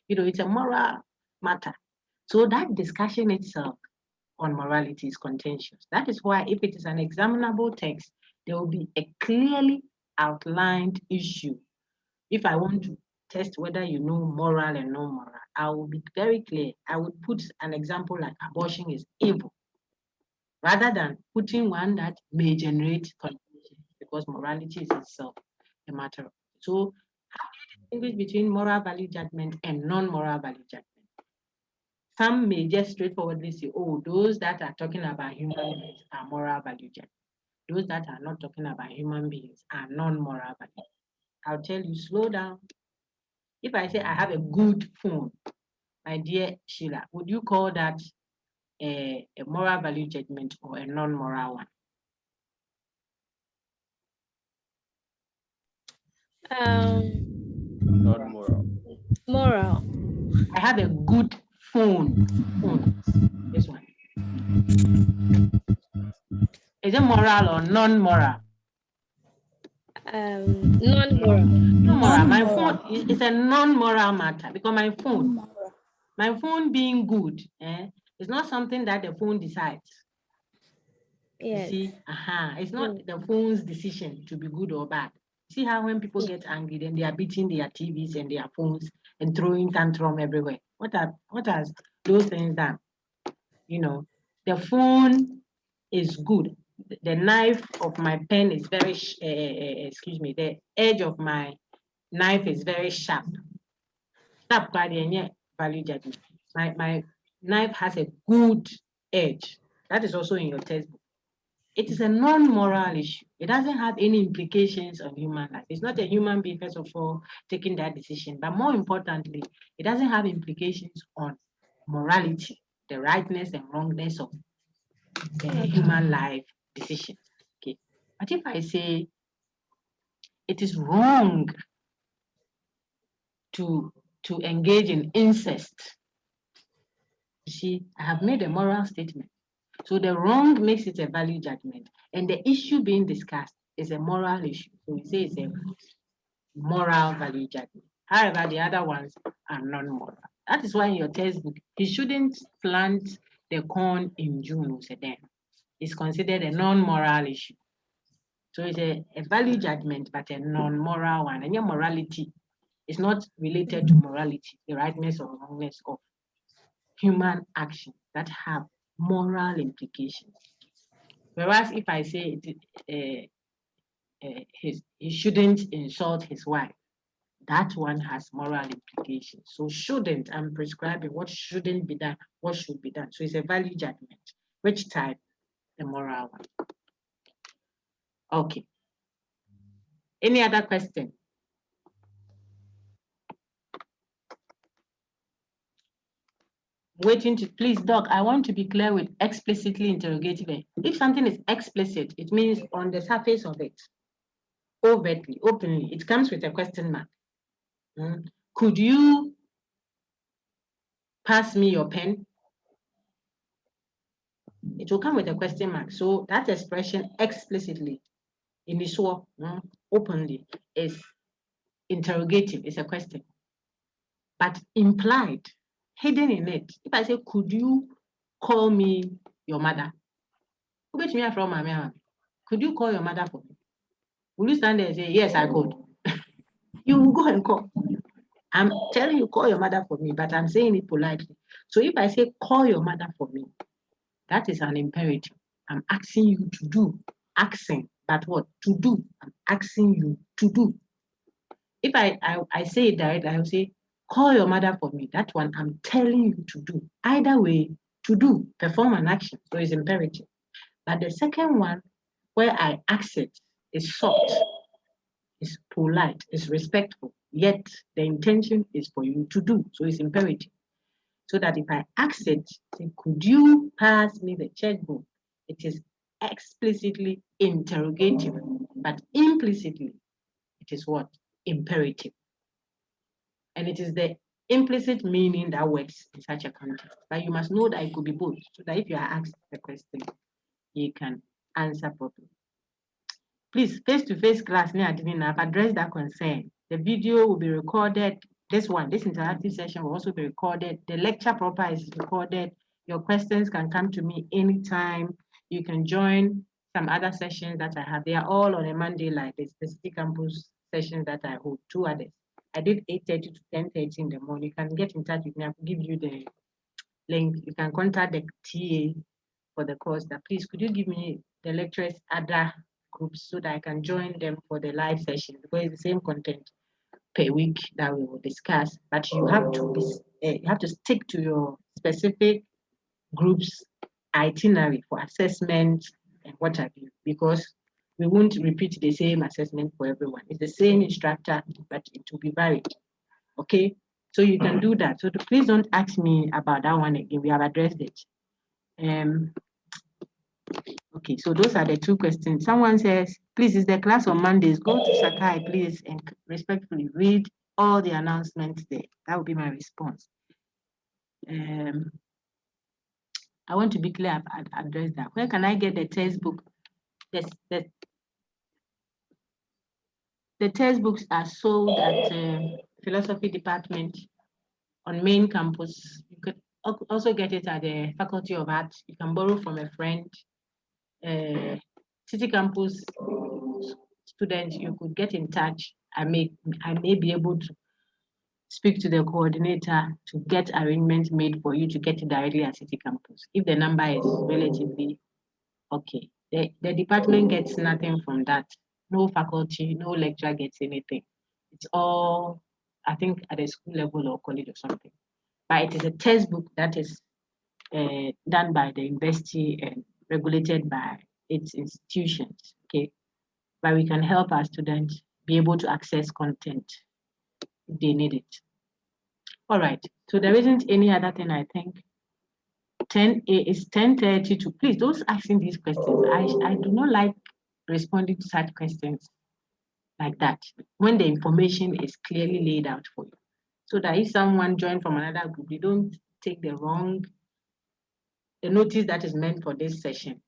it's a moral matter. So that discussion itself on morality is contentious. That is why if it is an examinable text, there will be a clearly outlined issue. If I want to test whether you know moral and non-moral, I will be very clear. I would put an example like abortion is evil, rather than putting one that may generate confusion, because morality is itself a matter of. So how do you distinguish between moral value judgment and non-moral value judgment? Some may just straightforwardly say, oh, those that are talking about human beings are moral value judgment. Those that are not talking about human beings are non-moral value. I'll tell you, slow down. If I say I have a good phone, my dear Sheila, would you call that a moral value judgment or a non-moral one? Not moral. Moral. I have a good phone. This one. Is it moral or non-moral? Non-moral. Non-moral. My phone is a non-moral matter because my phone being good, is not something that the phone decides. Yes. You see, it's not the phone's decision to be good or bad. See how when people get angry, then they are beating their TVs and their phones and throwing tantrum everywhere. What has those things done? The phone is good. The knife of my pen is very, the edge of my knife is very sharp. Sharp value judgment. My knife has a good edge. That is also in your textbook. It is a non-moral issue. It doesn't have any implications on human life. It's not a human being, first of all, taking that decision. But more importantly, it doesn't have implications on morality, the rightness and wrongness of human life decisions. Okay. But if I say it is wrong to engage in incest, you see, I have made a moral statement. So the wrong makes it a value judgment. And the issue being discussed is a moral issue. So we say it's a moral value judgment. However, the other ones are non-moral. That is why in your textbook, you shouldn't plant the corn in June, then. It's considered a non-moral issue. So it's a value judgment, but a non-moral one. And your morality is not related to morality, the rightness or wrongness of human action that have moral implications. Whereas if I say he shouldn't insult his wife, that one has moral implications. So shouldn't, I'm prescribing what shouldn't be done, what should be done. So it's a value judgment. Which type? The moral one. Okay. Any other question? Waiting to, please, Doc, I want to be clear with explicitly interrogative. If something is explicit, it means on the surface of it, overtly, openly, it comes with a question mark. Could you pass me your pen? It will come with a question mark. So that expression explicitly, in this word, openly, is interrogative, it's a question. But implied, hidden in it, if I say, could you call me your mother? Could you call your mother for me? Will you stand there and say, yes, I could? You will go and call. I'm telling you, call your mother for me, but I'm saying it politely. So if I say, call your mother for me, that is an imperative. I'm asking you to do. Asking, but what? To do. I'm asking you to do. if I say it directly, I will say, call your mother for me. That one I'm telling you to do. Either way, to do, perform an action. So it's imperative. But the second one, where I ask it, is soft, is polite, is respectful, yet the intention is for you to do. So it's imperative. So that if I ask it, say, could you pass me the checkbook? It is explicitly interrogative, but implicitly, it is what? Imperative. And it is the implicit meaning that works in such a context. But you must know that it could be both, so that if you are asked the question, you can answer properly. Please, face-to-face class, I've addressed that concern. The video will be recorded. This interactive session will also be recorded. The lecture proper is recorded. Your questions can come to me anytime. You can join some other sessions that I have. They are all on a Monday, like this, the City Campus sessions that I hold, 2 others. I did 8:30 to 10:30 in the morning. You can get in touch with me. I will give you the link. You can contact the TA for the course. That please, could you give me the lecturers' other groups so that I can join them for the live session, because it's the same content per week that we will discuss. But you have to stick to your specific groups itinerary for assessment and what have you, because we won't repeat the same assessment for everyone. It's the same instructor, but it will be varied. Okay, so you can do that. So please don't ask me about that one again. We have addressed it. Okay, so those are the 2 questions. Someone says, please, is the class on Mondays? Go to Sakai, please, and respectfully read all the announcements there. That would be my response. I want to be clear, I've addressed that. Where can I get the textbook? The textbooks are sold at philosophy department on main campus. You could also get it at the Faculty of Arts. You can borrow from a friend. City Campus students, you could get in touch. I may be able to speak to the coordinator to get arrangements made for you to get it directly at City Campus, if the number is relatively okay. The department gets nothing from that. No faculty, no lecturer gets anything. It's all, I think, at a school level or college or something. But it is a textbook that is done by the university and regulated by its institutions, okay? But we can help our students be able to access content if they need it. All right, so there isn't any other thing, I think. 10 is 10:30 to, please, those asking these questions, I do not like responding to such questions like that when the information is clearly laid out for you, so that if someone joined from another group, they don't take the notice that is meant for this session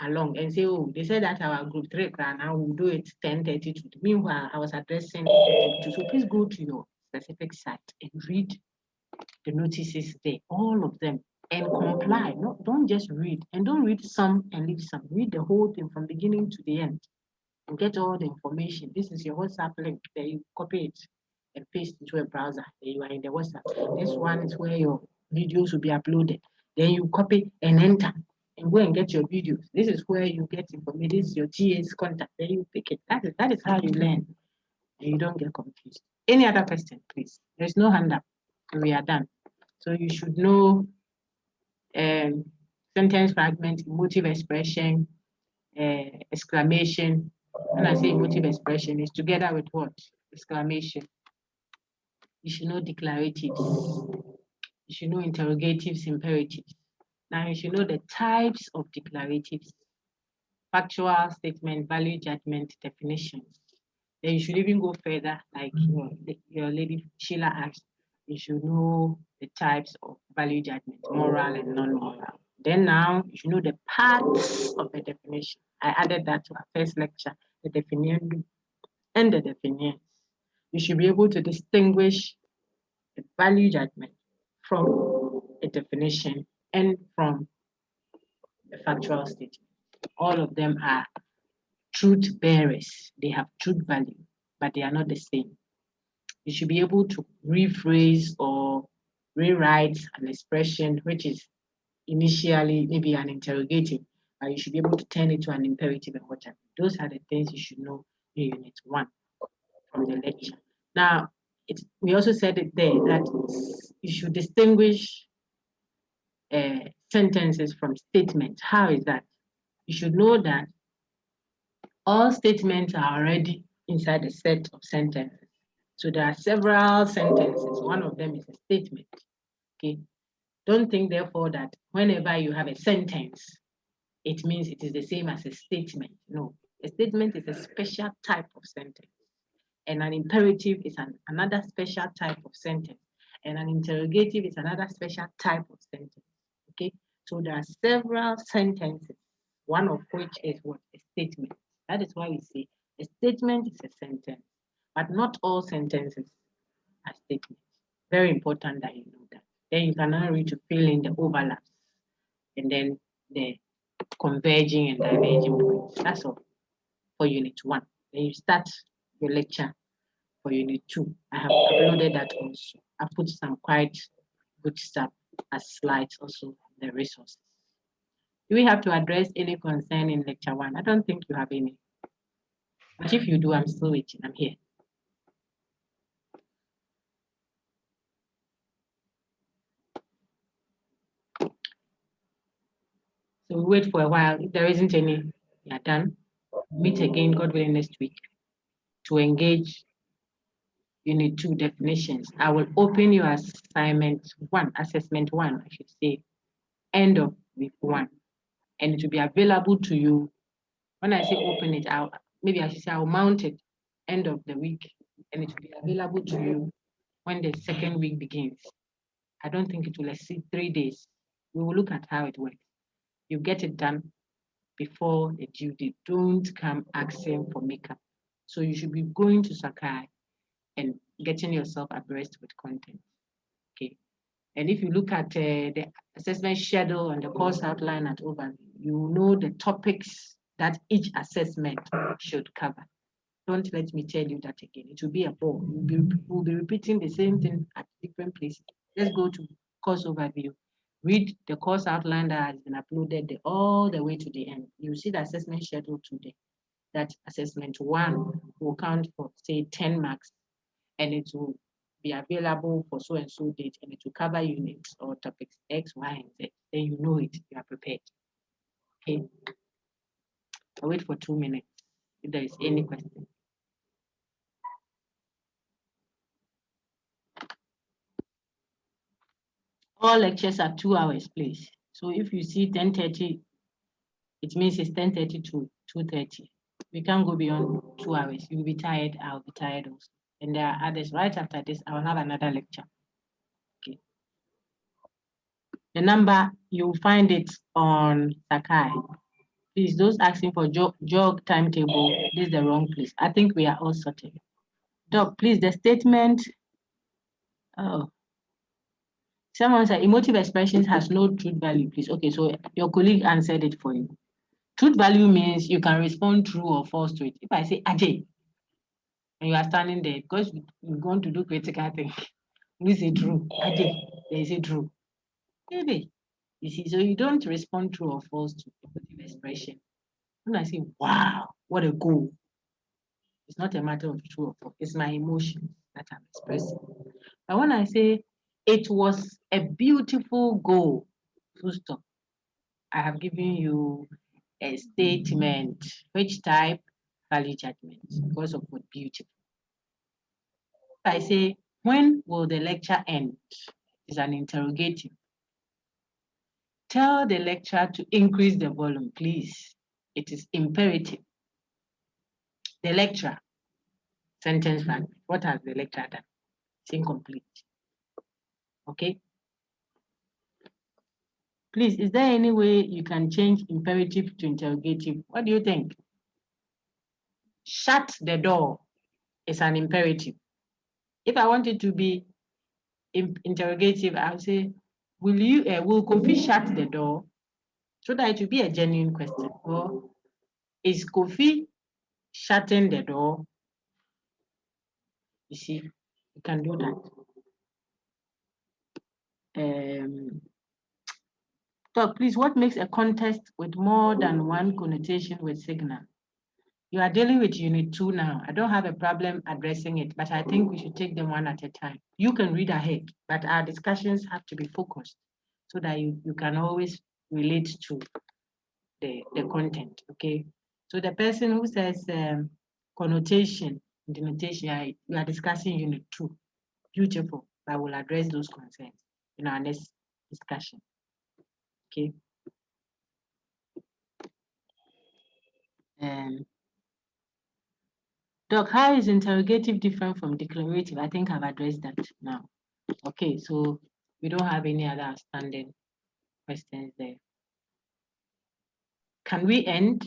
along and say, oh, they said that our group 3 now we'll do it 10:30 to. Meanwhile, I was addressing to. So please go to your specific site and read the notices there, all of them, and comply. No, don't just read, and don't read some and leave some. Read the whole thing from beginning to the end and get all the information. This is your WhatsApp link. There you copy it and paste into a browser. There you are in the WhatsApp. This one is where your videos will be uploaded. Then you copy and enter and go and get your videos. This is where you get information. This is your TA's contact. Then you pick it. That is how you learn, and you don't get confused. Any other question, please? There's no hand up. We are done. So you should know sentence fragment, emotive expression, exclamation. When I say emotive expression, it's together with what? Exclamation. You should know declaratives. You should know interrogatives, imperatives. Now you should know the types of declaratives: factual statement, value judgment, definitions. Then you should even go further, like your lady Sheila asked. You should know the types of value judgment, moral and non-moral. Then now you should know the parts of the definition. I added that to our first lecture, the definition and the definitions. You should be able to distinguish the value judgment from a definition and from the factual statement. All of them are truth bearers. They have truth value, but they are not the same. You should be able to rephrase or rewrite an expression which is initially maybe an interrogative, but you should be able to turn it to an imperative and whatever. Those are the things you should know in Unit 1 from the lecture. Now, we also said it there that you should distinguish sentences from statements. How is that? You should know that all statements are already inside a set of sentences. So there are several sentences. One of them is a statement. Okay. Don't think, therefore, that whenever you have a sentence, it means it is the same as a statement. No, a statement is a special type of sentence, and an imperative is another special type of sentence, and an interrogative is another special type of sentence. Okay, so there are several sentences, one of which is what? A statement. That is why we say a statement is a sentence, but not all sentences are statements. Very important that you know that. Then you can now read to fill in the overlaps and then the converging and diverging points. That's all for Unit 1. Then you start your lecture for Unit 2. I have uploaded that also. I put some quite good stuff as slides also, the resources. Do we have to address any concern in Lecture 1? I don't think you have any. But if you do, I'm still waiting. I'm here. So we wait for a while. If there isn't any, we are done. Meet again, God willing, next week to engage Unit 2 definitions. I will open your assessment 1, I should say, end of week 1. And it will be available to you. When I say open it, maybe I should say I'll mount it end of the week, and it will be available to you when the second week begins. I don't think it will exceed 3 days. We will look at how it works. You get it done before the due date. Don't come asking for makeup. So you should be going to Sakai and getting yourself abreast with content. Okay. And if you look at the assessment schedule and the course outline at overview, you know the topics that each assessment should cover. Don't let me tell you that again. It will be a bore. We'll be repeating the same thing at different places. Let's go to course overview. Read the course outline that has been uploaded all the way to the end. You see the assessment schedule today. That assessment 1 will count for, say, 10 marks, and it will be available for so and so date, and it will cover units or topics X, Y, and Z. Then you know it, you are prepared. Okay. I'll wait for 2 minutes if there is any question. All lectures are 2 hours, please. So if you see 10:30, it means it's 10:30 to 2:30. We can't go beyond 2 hours. You'll be tired, I'll be tired also. And there are others. Right after this, I'll have another lecture. Okay. The number, you'll find it on Sakai. Please, those asking for jog timetable, this is the wrong place. I think we are all sorted. Doc, please, the statement. Oh. Someone said emotive expressions has no truth value, please. Okay, so your colleague answered it for you. Truth value means you can respond true or false to it. If I say Ajay, and you are standing there, because you're going to do critical thing, we say true. Ajay, they say true. Maybe. You see, so you don't respond true or false to emotive expression. When I say, wow, what a goal. It's not a matter of true or false. It's my emotions that I'm expressing. But when I say, it was a beautiful goal, full stop, I have given you a statement. Which type? Value judgment, because of what beautiful. If I say, when will the lecture end? It's an interrogative. Tell the lecturer to increase the volume, please. It is imperative. The lecturer, sentence fragment. What has the lecturer done? It's incomplete. Okay. Please, is there any way you can change imperative to interrogative? What do you think? Shut the door is an imperative. If I want it to be interrogative, I'll say, will Kofi shut the door? So that it will be a genuine question. Or is Kofi shutting the door? You see, you can do that. Doc, please, what makes a context with more than one connotation with signal? You are dealing with Unit 2 now. I don't have a problem addressing it, but I think we should take them one at a time. You can read ahead, but our discussions have to be focused so that you can always relate to the content, okay? So the person who says connotation, denotation, we are discussing Unit 2. Beautiful. I will address those concerns in our next discussion, okay? Doc, how is interrogative different from declarative? I think I've addressed that now. Okay, so we don't have any other outstanding questions there. Can we end?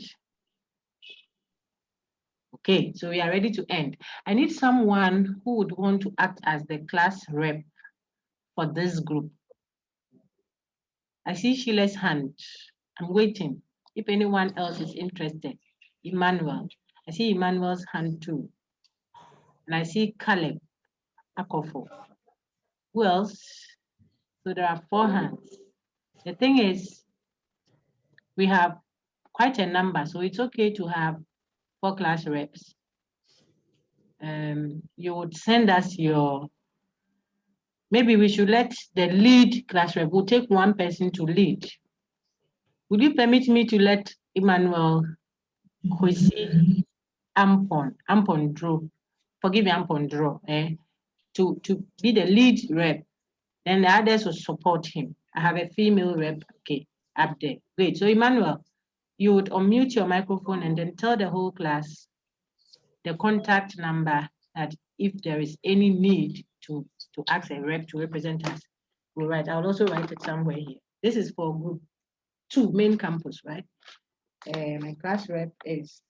Okay, so we are ready to end. I need someone who would want to act as the class rep for this group. I see Sheila's hand. I'm waiting. If anyone else is interested, Emmanuel. I see Emmanuel's hand too. And I see Caleb Akofo. Who else? So there are 4 hands. The thing is, we have quite a number, so it's okay to have 4 class reps. You would send us your, maybe we should let the lead class rep, we'll take 1 person to lead. Would you permit me to let Emmanuel Kwesi Ampon Drew, forgive me, Ampon Drew, to be the lead rep, then the others will support him. I have a female rep, okay, up there. Great, so Emmanuel, you would unmute your microphone and then tell the whole class the contact number that if there is any need to ask a rep to represent us, we'll write. I'll also write it somewhere here. This is for group 2, main campus, right? My class rep is,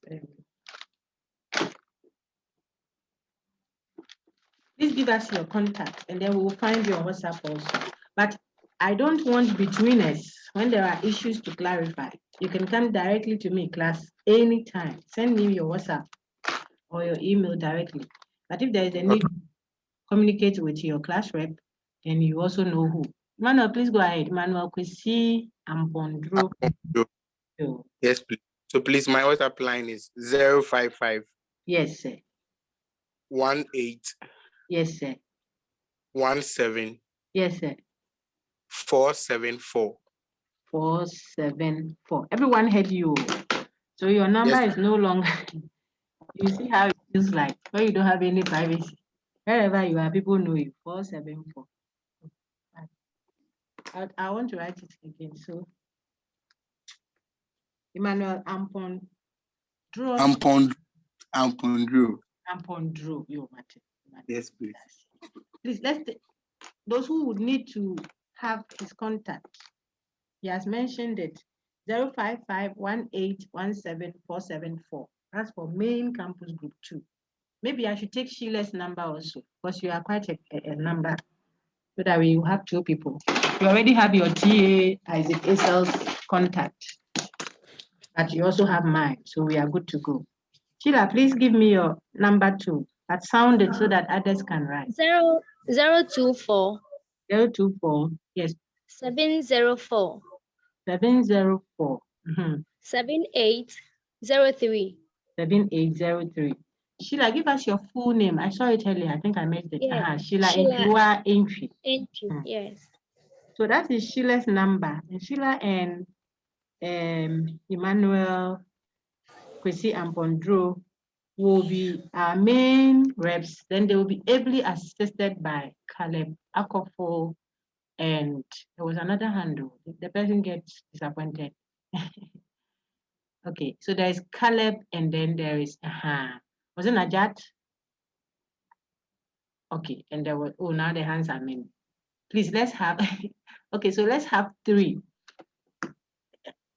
please give us your contact and then we will find you on WhatsApp also. But I don't want betweeners when there are issues to clarify. You can come directly to me, class, anytime. Send me your WhatsApp or your email directly. But if there is a need to communicate with your class rep, then you also know who. Manuel, please go ahead. Manuel Kwesi Ampondro. Yes, please. So please, my WhatsApp line is 055. Yes, sir. 18. Yes, sir. 17. Yes, sir. 474. 474. Everyone heard you. So your number Yes. is no longer, you see how it feels like when you don't have any privacy. Wherever you are, people know you. 474. I want to write it again. So Emmanuel Ampondro. Ampondro. Ampondro. Yes, please. Please, those who would need to have his contact. He has mentioned it. 05518174474. That's for main campus group 2. Maybe I should take Sheila's number also, because you are quite a number, so that we will have 2 people. You already have your TA Isaac Esel's contact, but you also have mine, so we are good to go. Sheila, please give me your number 2. That sounded so that others can write. 024. 024, yes. 704. 704. 7803. 7803. Sheila, give us your full name. I saw it earlier. I think I missed it. Yeah. Sheila Sheila Entry. Yes. So that is Sheila's number. And Sheila and Emmanuel Kwesi Ampondro will be our main reps. Then they will be ably assisted by Caleb Akofo, and there was another handle. The person gets disappointed. Okay, so there is Caleb, and then there is was it Najat? Okay, and there was, oh, now the hands are many. Please, let's have, okay, so let's have 3.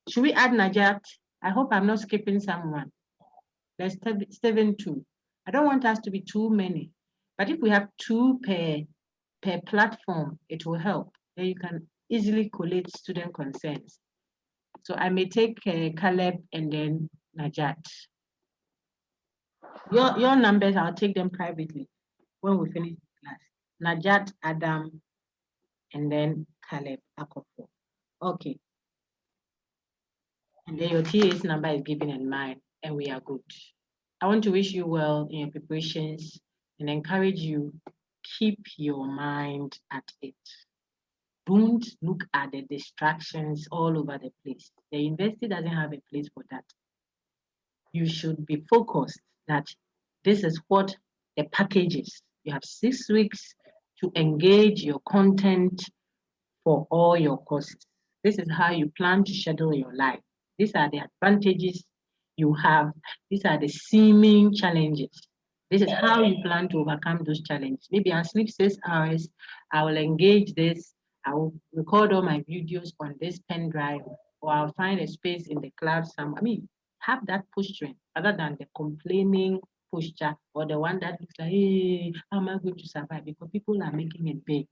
Should we add Najat? I hope I'm not skipping someone. There's 7 too. I don't want us to be too many, but if we have 2 per platform, it will help. Then you can easily collate student concerns. So I may take Caleb and then Najat. Your numbers, I'll take them privately when we finish the class. Najat, Adam, and then Caleb Akofo. Okay. And then your TA's number is given in mine, and we are good. I want to wish you well in your preparations and encourage you, keep your mind at it. Don't look at the distractions all over the place. The university doesn't have a place for that. You should be focused that this is what the package is. You have 6 weeks to engage your content for all your courses. This is how you plan to schedule your life. These are the advantages you have. These are the seeming challenges. This is how you plan to overcome those challenges. Maybe I'll sleep 6 hours. I will engage this. I will record all my videos on this pen drive, or I'll find a space in the cloud somewhere. I mean, have that posturing rather than the complaining posture or the one that looks like, hey, how am I going to survive? Because people are making it big,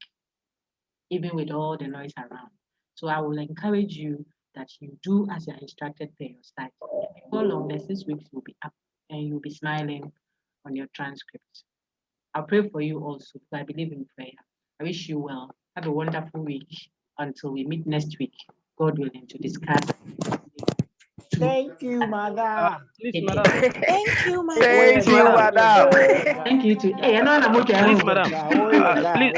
even with all the noise around. So I will encourage you that you do as you're instructed per your site. Before long, the 6 weeks will be up and you'll be smiling on your transcript. I'll pray for you also, because I believe in prayer. I wish you well. Have a wonderful week until we meet next week, God willing, to discuss. Thank you, madam. Please, madam. Thank you, my Thank you, madam. Thank you too. Hey, I know I'm okay. Please, madam. Please,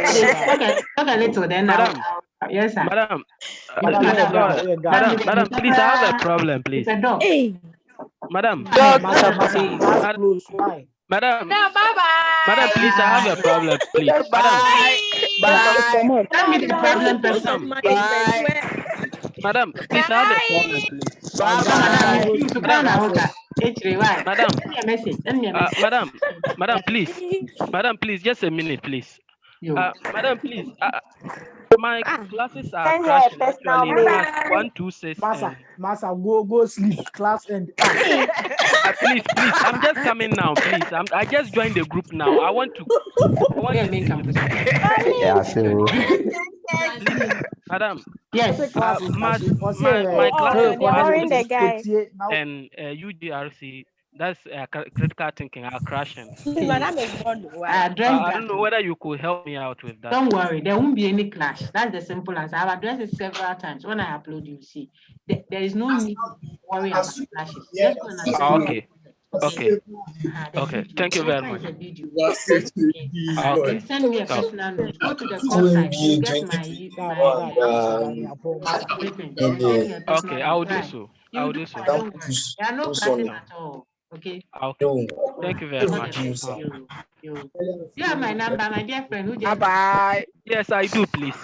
Talk a little, then madam. Yes, sir. Madam. Madam, Madam, please, I have a problem, please. It's a dog. Hey. Madam. Madam. Madam. Bye-bye. Madam, please, I have a problem, please. Bye. Bye. Tell me the problem, person. Madam, please, I have a problem, please. Madam, send me a message. Send me a message. Madam, please, just a minute, please. Madam, please. My classes are Send her a crashing. personal Actually, mail. class 1, 2, 6. Massa, go sleep. Class end. Please, I'm just coming now, please. I just joined the group now. I want to Main campus. Yeah, so Madam. Yes. My class the guy. and UGRC, that's critical thinking, are crashing. I don't know whether you could help me out with that. Don't worry, there won't be any clash. That's the simple answer. I've addressed it several times. When I upload, you see. There is no need to worry about clashes. Just go and Okay. Thank you very much. And send me a personal note. Go to the website. You get my Okay, I'll do so. There are no clashes at all. Okay. Thank you very much. You have my number, my dear friend. Who just Bye. Yes, I do, please.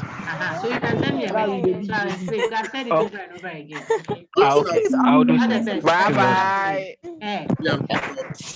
So you can send me a message. So I've said it over and over again. Okay. I'll do so. Bye bye. bye.